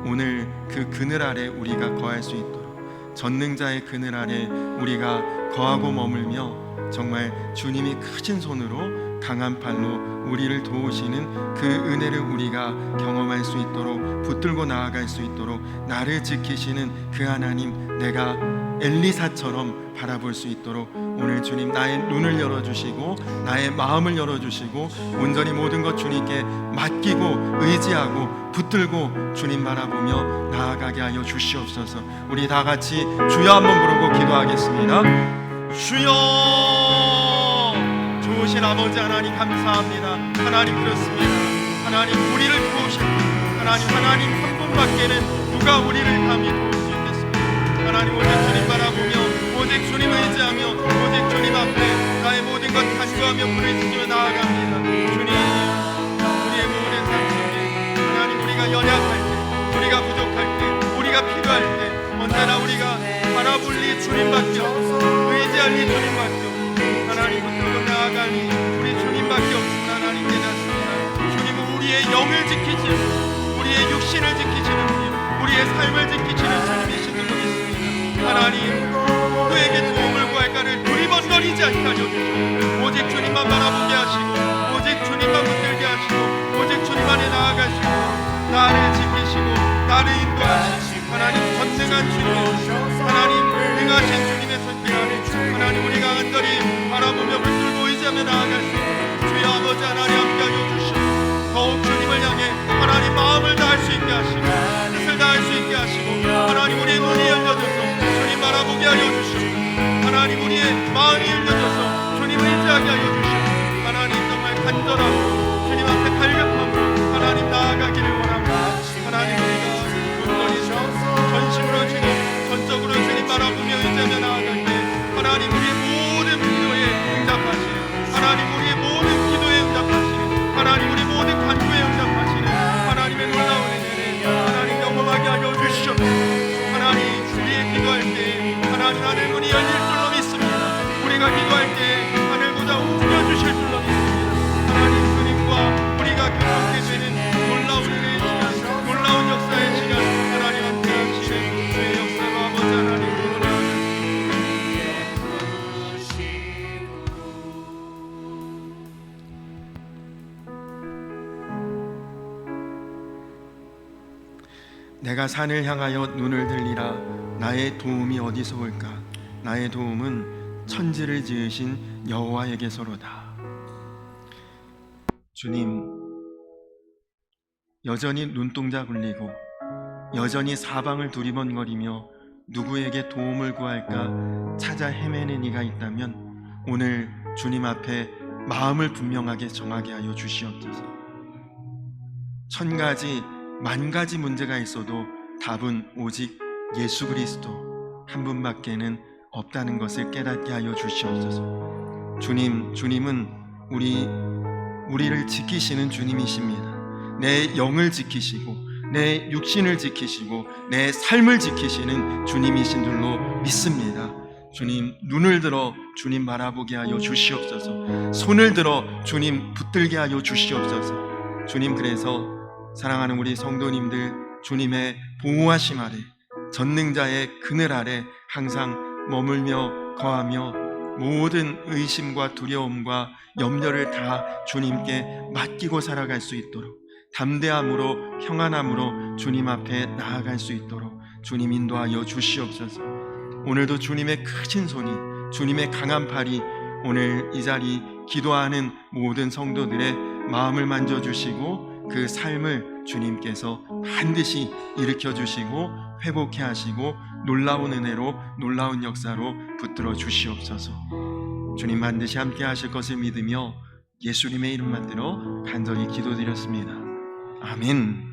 오늘 그 그늘 아래 우리가 거할 수 있도록, 전능자의 그늘 아래 우리가 거하고 머물며 정말 주님이 크신 손으로 강한 팔로 우리를 도우시는 그 은혜를 우리가 경험할 수 있도록, 붙들고 나아갈 수 있도록 나를 지키시는 그 하나님, 내가 엘리사처럼 바라볼 수 있도록 오늘 주님 나의 눈을 열어주시고 나의 마음을 열어주시고 온전히 모든 것 주님께 맡기고 의지하고 붙들고 주님 바라보며 나아가게 하여 주시옵소서. 우리 다 같이 주여 한번 부르고 기도하겠습니다. 주여, 좋으신 아버지 하나님 감사합니다. 하나님 그렇습니다. 하나님 우리를 도우실 분, 하나님 한 분밖에는 누가 우리를 감히 도울 수 있겠습니까? 하나님 오직 주님 바라보며 오직 주님 의지하며 오직 주님 앞에 나의 모든 것 간구하며 부르짖으며 나아갑니다. 주님, 우리의 모든 삶 속에 하나님 우리가 연약할 때, 우리가 부족할 때, 우리가 필요할 때 언제나 우리가 바라볼 리 주님밖에 없어, 의지할 리 주님밖에 없어, 하나님 붙들고 나아갈 리 우리 주님밖에 없습니다. 하나님 깨닫습니다. 주님은 우리의 영을 지키시는, 우리의 육신을 지키시는 분, 우리의 삶을 지키시는 주님이신 줄로 믿습니다. 하나님, 누구에게 도움을 구할까를 두리번거리지 않게 하여 주시고 오직 주님만 바라보게 하시고 오직 주님만 붙들게 하시고 오직 주님 안에 나아갈 수 있도록 나를 지키시고 나를 인도하시고 하나님 전능한 주님, 하나님 능하신 주님의 손길 안에 하나님 우리가 간절히 바라보며 붙들고 의지하며 나아갈 수 있도록 주여 아버지 하나님 함께하여 주시고 더욱 주님을 향해 하나님 마음을 다할 수 있게 하시고 뜻을 다할 수 있게 하시고 하나님 우리의 눈이 열려져서 주님 바라보게 하여 주시고 하나님 우리의 마음이 열려져서 주님을 의지하게 하여 주시고 하나님 정말 간절하고 주님 앞에 갈급함으로 하나님 나아가기를 원합니다. 하나님 우리가 온전히 전심으로 주님, 전적으로 주님 바라보며 의지하며 나아갈 때 하나님 우리의 모든 기도에 응답하시는, 하나님 우리의 모든 기도에 응답하시는, 하나님 우리 모든 간구에 응답하시는 하나님의 놀라운 은혜를 하나님 경험하게 하여 주시옵소서. 하나님 우리의 기도할 때 하나님 하늘 문이 열릴 줄로 믿습니다. 우리가 기도할 때 하늘보다 움직여주실 줄로 믿습니다. 하나님 주님과 우리가 경험하게 되는 놀라운 은혜의 시간, 놀라운 역사의 시간 하나님 함께 하시는 주의 역사가 아버지 하나님 내가 산을 향하여 눈을 들리라. 나의 도움이 어디서 올까? 나의 도움은 천지를 지으신 여호와에게서로다. 주님, 여전히 눈동자 굴리고 여전히 사방을 두리번거리며 누구에게 도움을 구할까 찾아 헤매는 이가 있다면 오늘 주님 앞에 마음을 분명하게 정하게 하여 주시옵소서. 1000가지, 10,000가지 문제가 있어도 답은 오직 예수 그리스도 한 분밖에는 없다는 것을 깨닫게 하여 주시옵소서. 주님은 우리를 지키시는 주님이십니다. 내 영을 지키시고 내 육신을 지키시고 내 삶을 지키시는 주님이신 줄로 믿습니다. 주님 눈을 들어 주님 바라보게 하여 주시옵소서. 손을 들어 주님 붙들게 하여 주시옵소서. 주님, 그래서 사랑하는 우리 성도님들 주님의 보호하심 아래, 전능자의 그늘 아래 항상 머물며 거하며 모든 의심과 두려움과 염려를 다 주님께 맡기고 살아갈 수 있도록, 담대함으로 평안함으로 주님 앞에 나아갈 수 있도록 주님 인도하여 주시옵소서. 오늘도 주님의 크신 손이, 주님의 강한 팔이 오늘 이 자리 기도하는 모든 성도들의 마음을 만져주시고 그 삶을 주님께서 반드시 일으켜 주시고 회복해 하시고 놀라운 은혜로, 놀라운 역사로 붙들어 주시옵소서. 주님 반드시 함께 하실 것을 믿으며 예수님의 이름만 들어 간절히 기도드렸습니다. 아멘.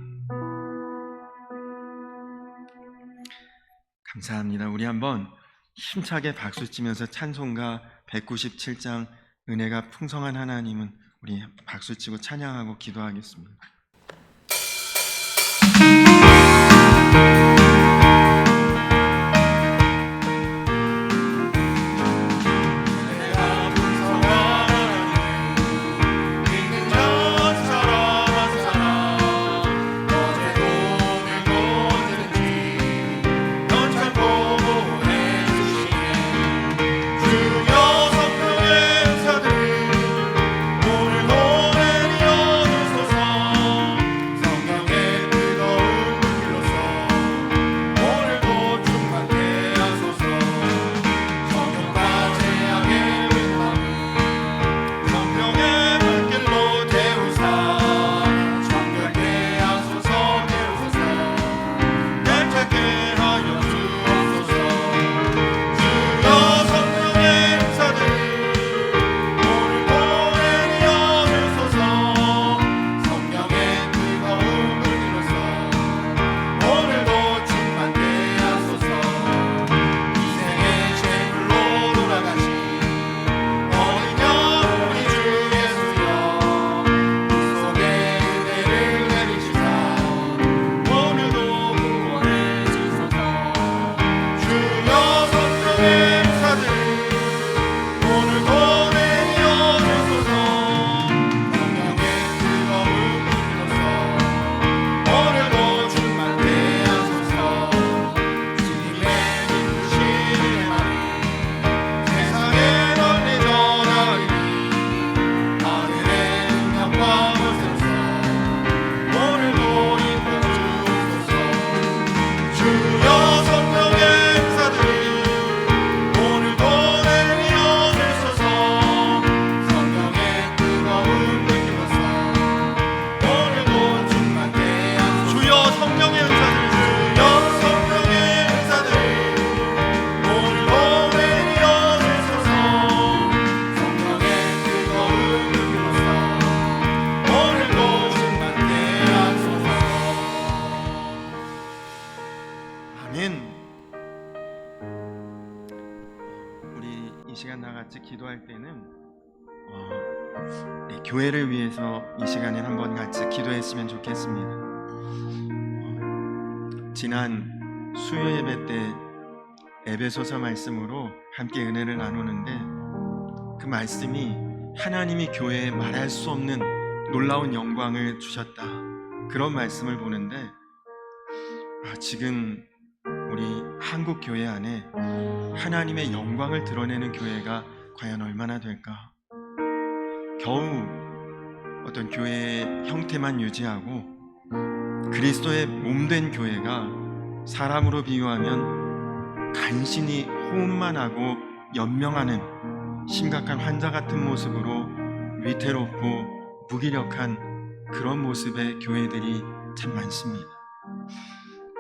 감사합니다. 우리 한번 힘차게 박수치면서 찬송가 197장 은혜가 풍성한 하나님은 우리 박수치고 찬양하고 기도하겠습니다. 우리 이 시간 다 같이 기도할 때는 교회를 위해서 이 시간에 한번 같이 기도했으면 좋겠습니다. 지난 수요 예배 때 에베소서 말씀으로 함께 은혜를 나누는데 그 말씀이 하나님이 교회에 말할 수 없는 놀라운 영광을 주셨다, 그런 말씀을 보는데 지금 우리 한국 교회 안에 하나님의 영광을 드러내는 교회가 과연 얼마나 될까? 겨우 어떤 교회의 형태만 유지하고 그리스도의 몸된 교회가 사람으로 비유하면 간신히 호흡만 하고 연명하는 심각한 환자 같은 모습으로 위태롭고 무기력한 그런 모습의 교회들이 참 많습니다.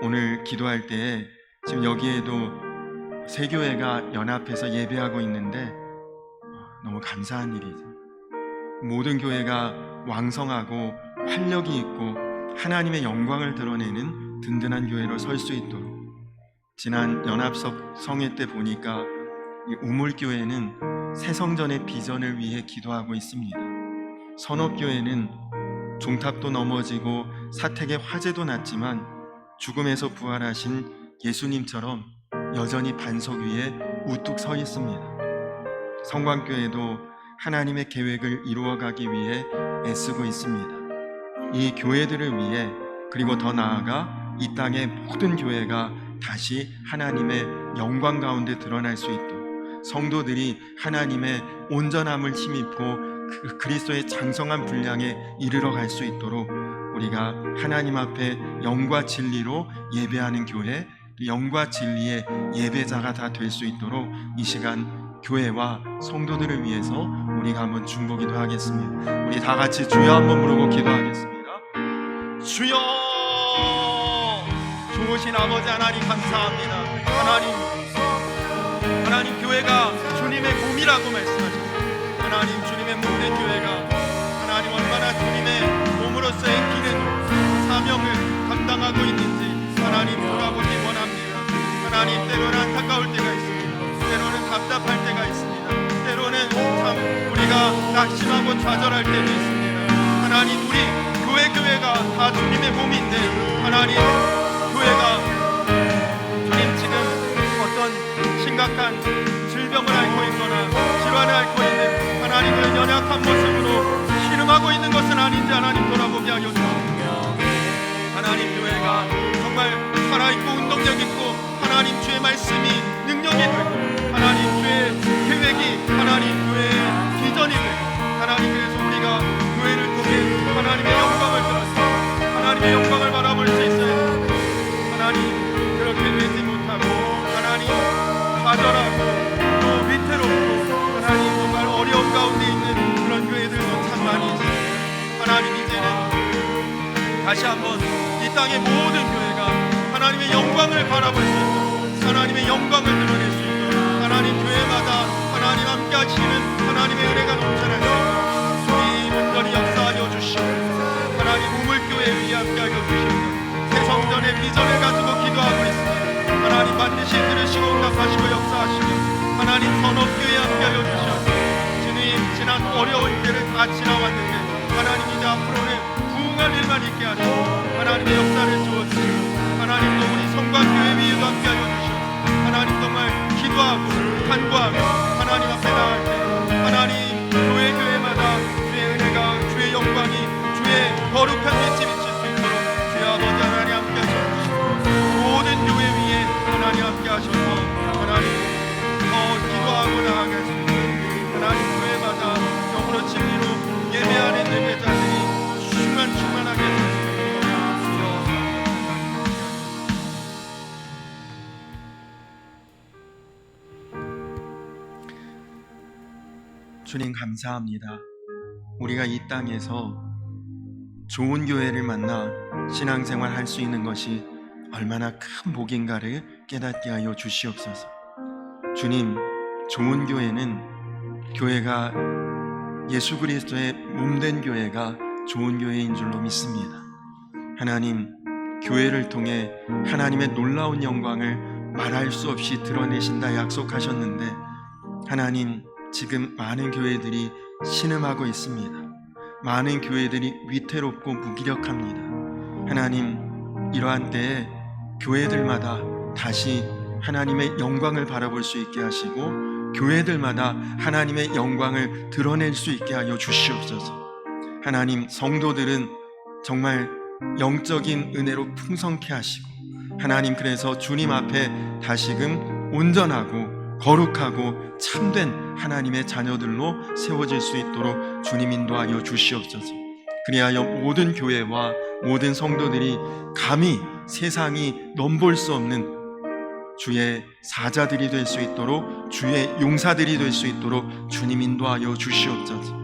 오늘 기도할 때 지금 여기에도 세 교회가 연합해서 예배하고 있는데 너무 감사한 일이죠. 모든 교회가 왕성하고 활력이 있고 하나님의 영광을 드러내는 든든한 교회로 설 수 있도록, 지난 연합석 성회 때 보니까 이 우물교회는 새성전의 비전을 위해 기도하고 있습니다. 선업교회는 종탑도 넘어지고 사택의 화재도 났지만 죽음에서 부활하신 예수님처럼 여전히 반석 위에 우뚝 서 있습니다. 성광교회도 하나님의 계획을 이루어가기 위해 애쓰고 있습니다. 이 교회들을 위해, 그리고 더 나아가 이 땅의 모든 교회가 다시 하나님의 영광 가운데 드러날 수 있도록, 성도들이 하나님의 온전함을 힘입고 그리스도의 장성한 분량에 이르러 갈 수 있도록 우리가 하나님 앞에 영과 진리로 예배하는 교회, 영과 진리의 예배자가 다 될 수 있도록 이 시간 교회와 성도들을 위해서 우리가 한번 중보기도 하겠습니다. 우리 다 같이 주여 한번 부르고 기도하겠습니다. 주여, 좋으신 아버지 하나님 감사합니다. 하나님 교회가 주님의 몸이라고 말씀하셨습니다. 하나님, 주님의 몸된 교회가 하나님 얼마나 주님의 몸으로서의 기능, 사명을 감당하고 있는지 하나님 돌아보기 원합니다. 하나님, 때로는 안타까울 때가 있습니다. 때로는 답답할 때가 있습니다. 때로는 참 우리가 낙심하고 좌절할 때도 있습니다. 하나님, 우리 교회가 다 주님의 몸인데, 하나님, 교회가 주님 지금 어떤 심각한 질병을 앓고 있거나 질환을 앓고 있는 하나님을 연약한 모습으로 신음하고 있는 것은 아닌지 하나님 돌아보게 하여 주옵소서. 하나님, 교회가 정말 살아있고 운동력있고 하나님 주의 말씀이 능력이 되고 하나님 주의 계획이 하나님 교회의 비전이 되고 하나님, 그래서 우리가 교회를 통해 하나님의 영광을 들어서 하나님의 영광을 바라볼 수 있어야 합니다. 하나님, 그렇게 되지 못하고 하나님 좌절하고 또 위태롭고 하나님 정말 어려움 가운데 있는 그런 교회들도 참 많이 있습니다. 하나님, 이제는 다시 한번 이 땅의 모든 교회가 하나님의 영광을 바라볼 수 있도록, 하나님의 영광을 드러낼 수 있도록, 하나님 교회마다 하나님 함께 하시는 하나님의 은혜가 넘쳐날 수 있도록 주님 온전히 역사하여 주시옵소서. 하나님, 우물교회 위에 함께 하여 주시옵소서. 새 성전의 비전을 가지고 기도하고 있습니다. 하나님, 반드시 들으시고 응답하시고 역사하시며 하나님 선업교회에 함께하여 주시옵소서. 주님, 지난 어려운 때를 다 지나왔는데 하나님, 이제 앞으로는 부흥할 일만 있게 하시고 하나님의 역사를 주어주시고 하나님, 또 우리 성광교회 위에도 함께하여 주시옵소서. 하나님, 정말 기도하고 간구하며 하나님 앞에 나갈 때 하나님 교회마다 주의 은혜가, 주의 영광이, 주의 거룩한 빛이 비칠 수 있도록 주의 아버지 하나님 함께 하셔서 모든 교회 위에 하나님 함께 하셔서 하나님 더 기도하고 나아갈 수 있는 하나님 교회마다 영으로 진리로 예배하는 예배자들이 충만하게 될 수 있도록 주여. 주님 감사합니다. 우리가 이 땅에서 좋은 교회를 만나 신앙생활 할 수 있는 것이 얼마나 큰 복인가를 깨닫게 하여 주시옵소서. 주님, 좋은 교회가 예수 그리스도의 몸된 교회가 좋은 교회인 줄로 믿습니다. 하나님, 교회를 통해 하나님의 놀라운 영광을 말할 수 없이 드러내신다 약속하셨는데 하나님, 지금 많은 교회들이 신음하고 있습니다. 많은 교회들이 위태롭고 무기력합니다. 하나님, 이러한 때에 교회들마다 다시 하나님의 영광을 바라볼 수 있게 하시고 교회들마다 하나님의 영광을 드러낼 수 있게 하여 주시옵소서. 하나님, 성도들은 정말 영적인 은혜로 풍성케 하시고 하나님, 그래서 주님 앞에 다시금 온전하고 거룩하고 참된 하나님의 자녀들로 세워질 수 있도록 주님 인도하여 주시옵소서. 그리하여 모든 교회와 모든 성도들이 감히 세상이 넘볼 수 없는 주의 사자들이 될 수 있도록, 주의 용사들이 될 수 있도록 주님 인도하여 주시옵소서.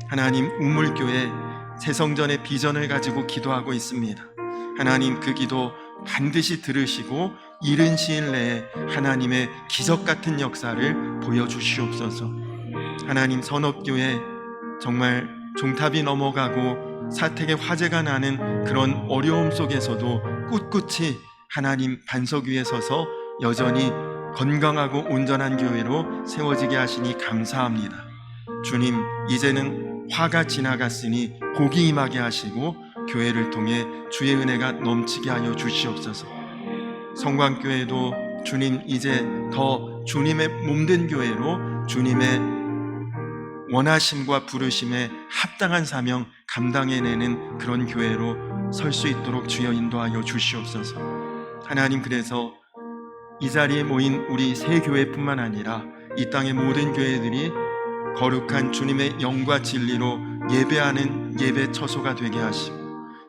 하나님, 우물교회 새성전의 비전을 가지고 기도하고 있습니다. 하나님, 그 기도 반드시 들으시고 이른 시일 내에 하나님의 기적 같은 역사를 보여주시옵소서. 하나님, 선업교회 정말 종탑이 넘어가고 사택의 화재가 나는 그런 어려움 속에서도 꿋꿋이 하나님 반석 위에 서서 여전히 건강하고 온전한 교회로 세워지게 하시니 감사합니다. 주님, 이제는 화가 지나갔으니 복이 임하게 하시고 교회를 통해 주의 은혜가 넘치게 하여 주시옵소서. 성광교회도 주님, 이제 더 주님의 몸된 교회로 주님의 원하심과 부르심에 합당한 사명 감당해내는 그런 교회로 설 수 있도록 주여 인도하여 주시옵소서. 하나님, 그래서 이 자리에 모인 우리 새 교회뿐만 아니라 이 땅의 모든 교회들이 거룩한 주님의 영과 진리로 예배하는 예배 처소가 되게 하시고,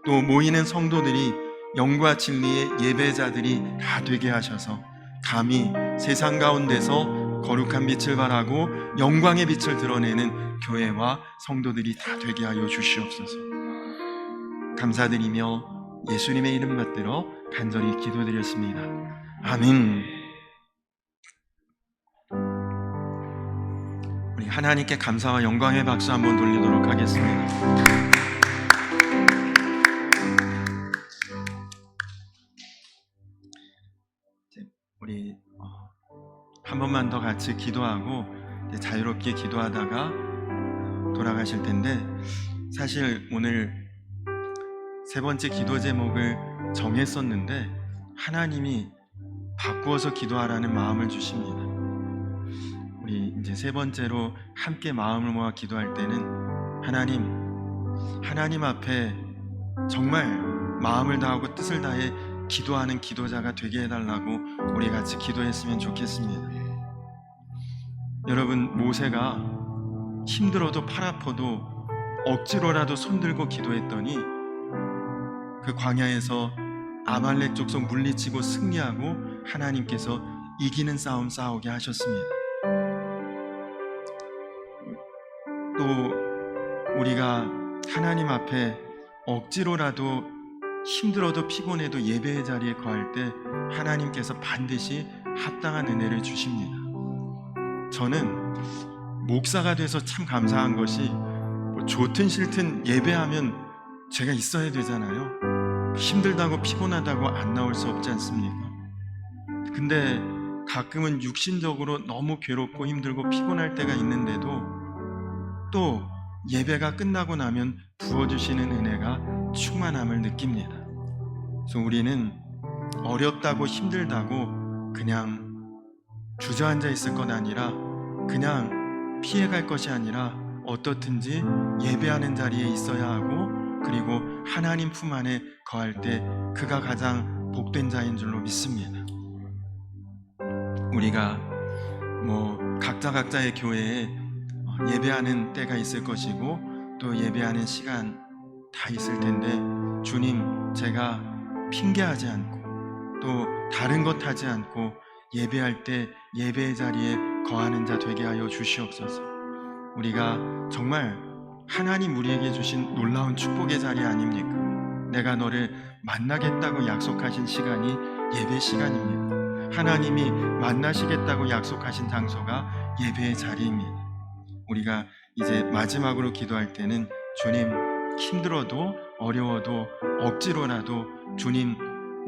또 모이는 성도들이 영과 진리의 예배자들이 다 되게 하셔서 감히 세상 가운데서 거룩한 빛을 발하고 영광의 빛을 드러내는 교회와 성도들이 다 되게 하여 주시옵소서. 감사드리며 예수님의 이름 받들어 간절히 기도드렸습니다. 아멘. 우리 하나님께 감사와 영광의 박수 한번 돌리도록 하겠습니다. 우리 한 번만 더 같이 기도하고 자유롭게 기도하다가 돌아가실 텐데, 사실 오늘 세 번째 기도 제목을 정했었는데 하나님이 바꾸어서 기도하라는 마음을 주십니다. 우리 이제 세 번째로 함께 마음을 모아 기도할 때는 하나님 앞에 정말 마음을 다하고 뜻을 다해 기도하는 기도자가 되게 해달라고 우리 같이 기도했으면 좋겠습니다. 여러분, 모세가 힘들어도 팔 아파도 억지로라도 손들고 기도했더니 그 광야에서 아말렉 족속 물리치고 승리하고 하나님께서 이기는 싸움 싸우게 하셨습니다. 또 우리가 하나님 앞에 억지로라도 힘들어도 피곤해도 예배의 자리에 거할 때 하나님께서 반드시 합당한 은혜를 주십니다. 저는 목사가 돼서 참 감사한 것이, 뭐 좋든 싫든 예배하면 제가 있어야 되잖아요. 힘들다고 피곤하다고 안 나올 수 없지 않습니까? 근데 가끔은 육신적으로 너무 괴롭고 힘들고 피곤할 때가 있는데도 또 예배가 끝나고 나면 부어주시는 은혜가 충만함을 느낍니다. 그래서 우리는 어렵다고 힘들다고 그냥 주저앉아 있을 것 아니라, 그냥 피해갈 것이 아니라 어떻든지 예배하는 자리에 있어야 하고, 그리고 하나님 품 안에 거할 때 그가 가장 복된 자인 줄로 믿습니다. 우리가 뭐 각자의 교회에 예배하는 때가 있을 것이고 또 예배하는 시간 다 있을 텐데, 주님, 제가 핑계하지 않고 또 다른 것 하지 않고 예배할 때 예배의 자리에 거하는 자 되게 하여 주시옵소서. 우리가 정말 하나님 우리에게 주신 놀라운 축복의 자리 아닙니까? 내가 너를 만나겠다고 약속하신 시간이 예배 시간입니다. 하나님이 만나시겠다고 약속하신 장소가 예배의 자리입니다. 우리가 이제 마지막으로 기도할 때는, 주님, 힘들어도 어려워도 억지로라도 주님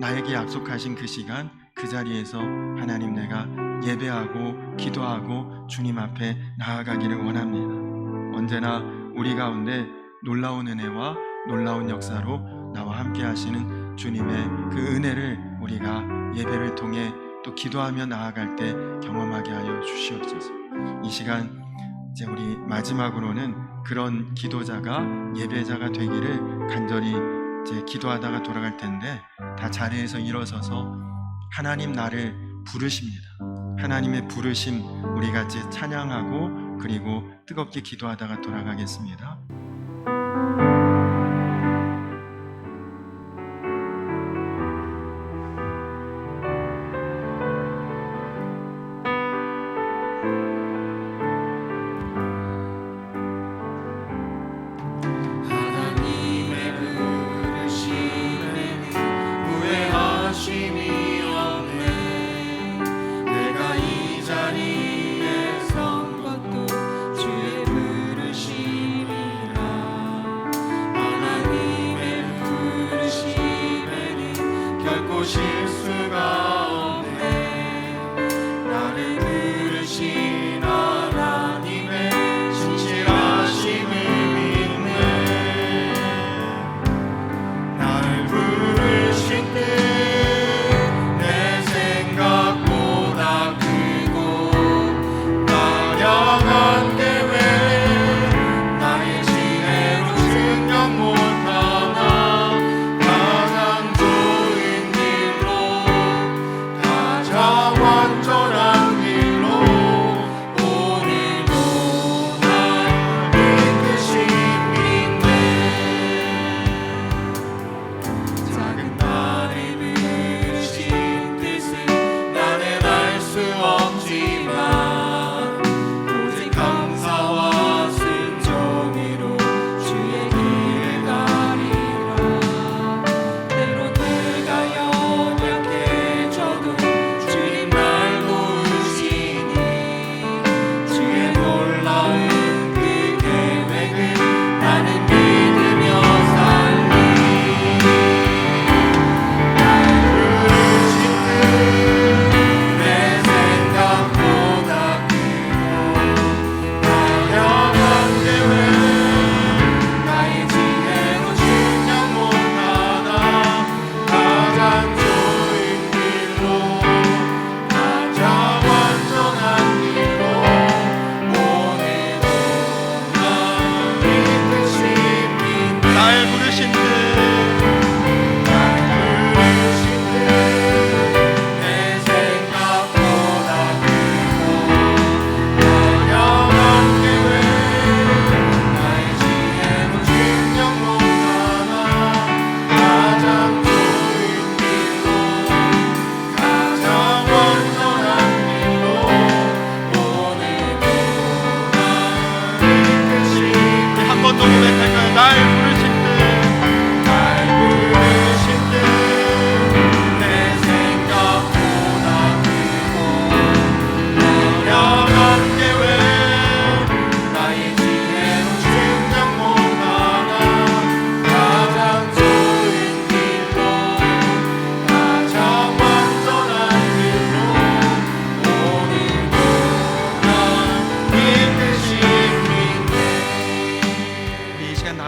나에게 약속하신 그 시간, 그 자리에서 하나님, 내가 예배하고 기도하고 주님 앞에 나아가기를 원합니다. 언제나 우리 가운데 놀라운 은혜와 놀라운 역사로 나와 함께 하시는 주님의 그 은혜를 우리가 예배를 통해 또 기도하며 나아갈 때 경험하게 하여 주시옵소서. 이 시간 이제 우리 마지막으로는 그런 기도자가, 예배자가 되기를 간절히 이제 기도하다가 돌아갈 텐데, 다 자리에서 일어서서 하나님 나를 부르십니다. 하나님의 부르심 우리 같이 찬양하고 그리고 뜨겁게 기도하다가 돌아가겠습니다. 자리에 선 것도 주의 부르심이라.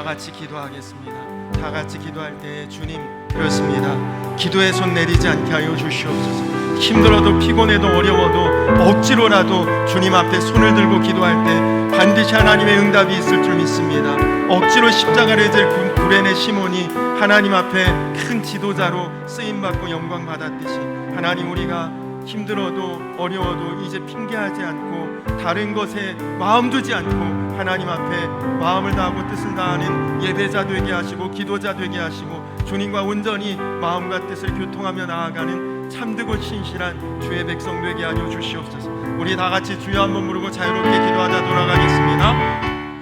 같이 기도하겠습니다. 다 같이 기도할 때 주님 그렇습니다. 기도에 손 내리지 않게 하여 주시옵소서. 힘들어도 피곤해도 어려워도 억지로라도 주님 앞에 손을 들고 기도할 때 반드시 하나님의 응답이 있을 줄 믿습니다. 억지로 십자가를 질 구레네 시몬이 하나님 앞에 큰 지도자로 쓰임받고 영광 받았듯이 하나님 우리가 힘들어도 어려워도 이제 핑계하지 않고 다른 것에 마음 두지 않고 하나님 앞에 마음을 다하고 뜻을 다하는 예배자 되게 하시고 기도자 되게 하시고 주님과 온전히 마음과 뜻을 교통하며 나아가는 참되고 신실한 주의 백성 되게 하여 주시옵소서. 우리 다 같이 주여 한번 부르고 자유롭게 기도하자 돌아가겠습니다.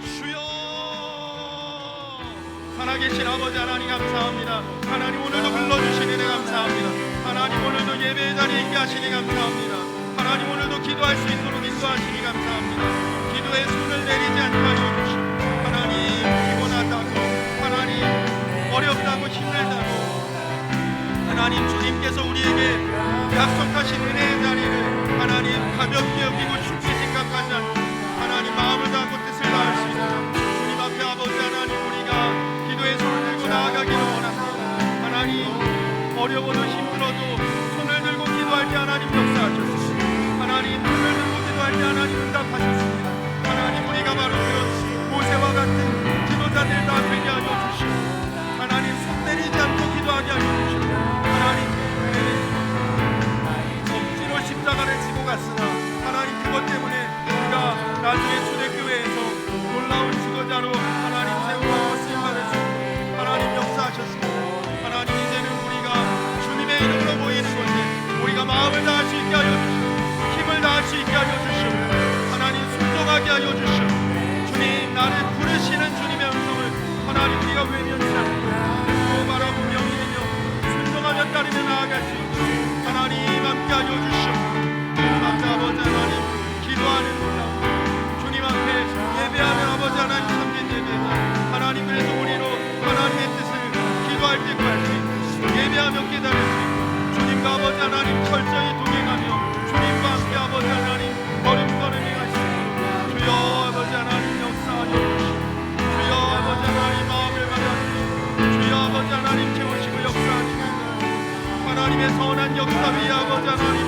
주여, 살아계신 아버지 하나님 감사합니다. 하나님 오늘도 불러주시니 네 감사합니다. 하나님 오늘도 예배의 자리에 있게 하시니 감사합니다. 하나님 오늘도 기도할 수 있도록 인도하시니 감사합니다. 기도에 손을 내리지 않게 하여 주시고 하나님 피곤하다고 하나님 어렵다고 힘들다고 하나님 주님께서 우리에게 약속하신 은혜의 자리를 하나님 가볍게 여기고 쉽게 생각하지 않고 하나님 마음을 다하고 뜻을 다할 수 있는 주님 앞에 아버지 하나님 우리가 기도의 손을 들고 나아가기를 원합니다. 하나님 어려워도 힘들어도 손을 들고 기도할 때 하나님 역사하셨습니다. 하나님 손을 들고 기도할 때 하나님 응답하셨습니다. 하나님 우리가 바로 그 모세와 같은 기도자들 다 되게 하여 주시고 하나님 손 내리지 않고 기도하게 하여 주시고 하나님 억지로 십자가를 지고 갔으나 하나님 그것 때문에 우리가 나중에 초대교회에서 놀라운 지도자로 하나님 세우고 쓰임받을 수 있고 하나님 역사하셨습니다. 하나님 이제는 우리가 주님의 이름으로 모이는 곳에 우리가 마음을 다할 수 있게 하여 주시고 힘을 다할 수 있게 하여 주시고 하나님 순종하게 하여 주시고 주님 나를 부르시는 주님의 음성을 하나님 우리가 외면치 않고 또 바라보며 믿으며 순종하며 따르며 나아갈 수 있도록 하나님 함께 하여 주시고 주님 앞에 아버지 하나님 기도하는 주님 앞에 예배하는 아버지 하나님 참된 예배자 하나님 그래서 우리로 하나님의 뜻을 기도할 때 구할 때 예배하며 깨달을 수 있고 주님과 아버지 하나님 철저히 동행하며 주님과 함께 아버지 하나님 걸음걸음이 가시고 주여 아버지 하나님 역사하여 주시고 주여 아버지 하나님 마음을 받아주시고 주여 아버지 하나님 채우시고 역사하시고 하나님의 선한 역사 위에 아버지 하나님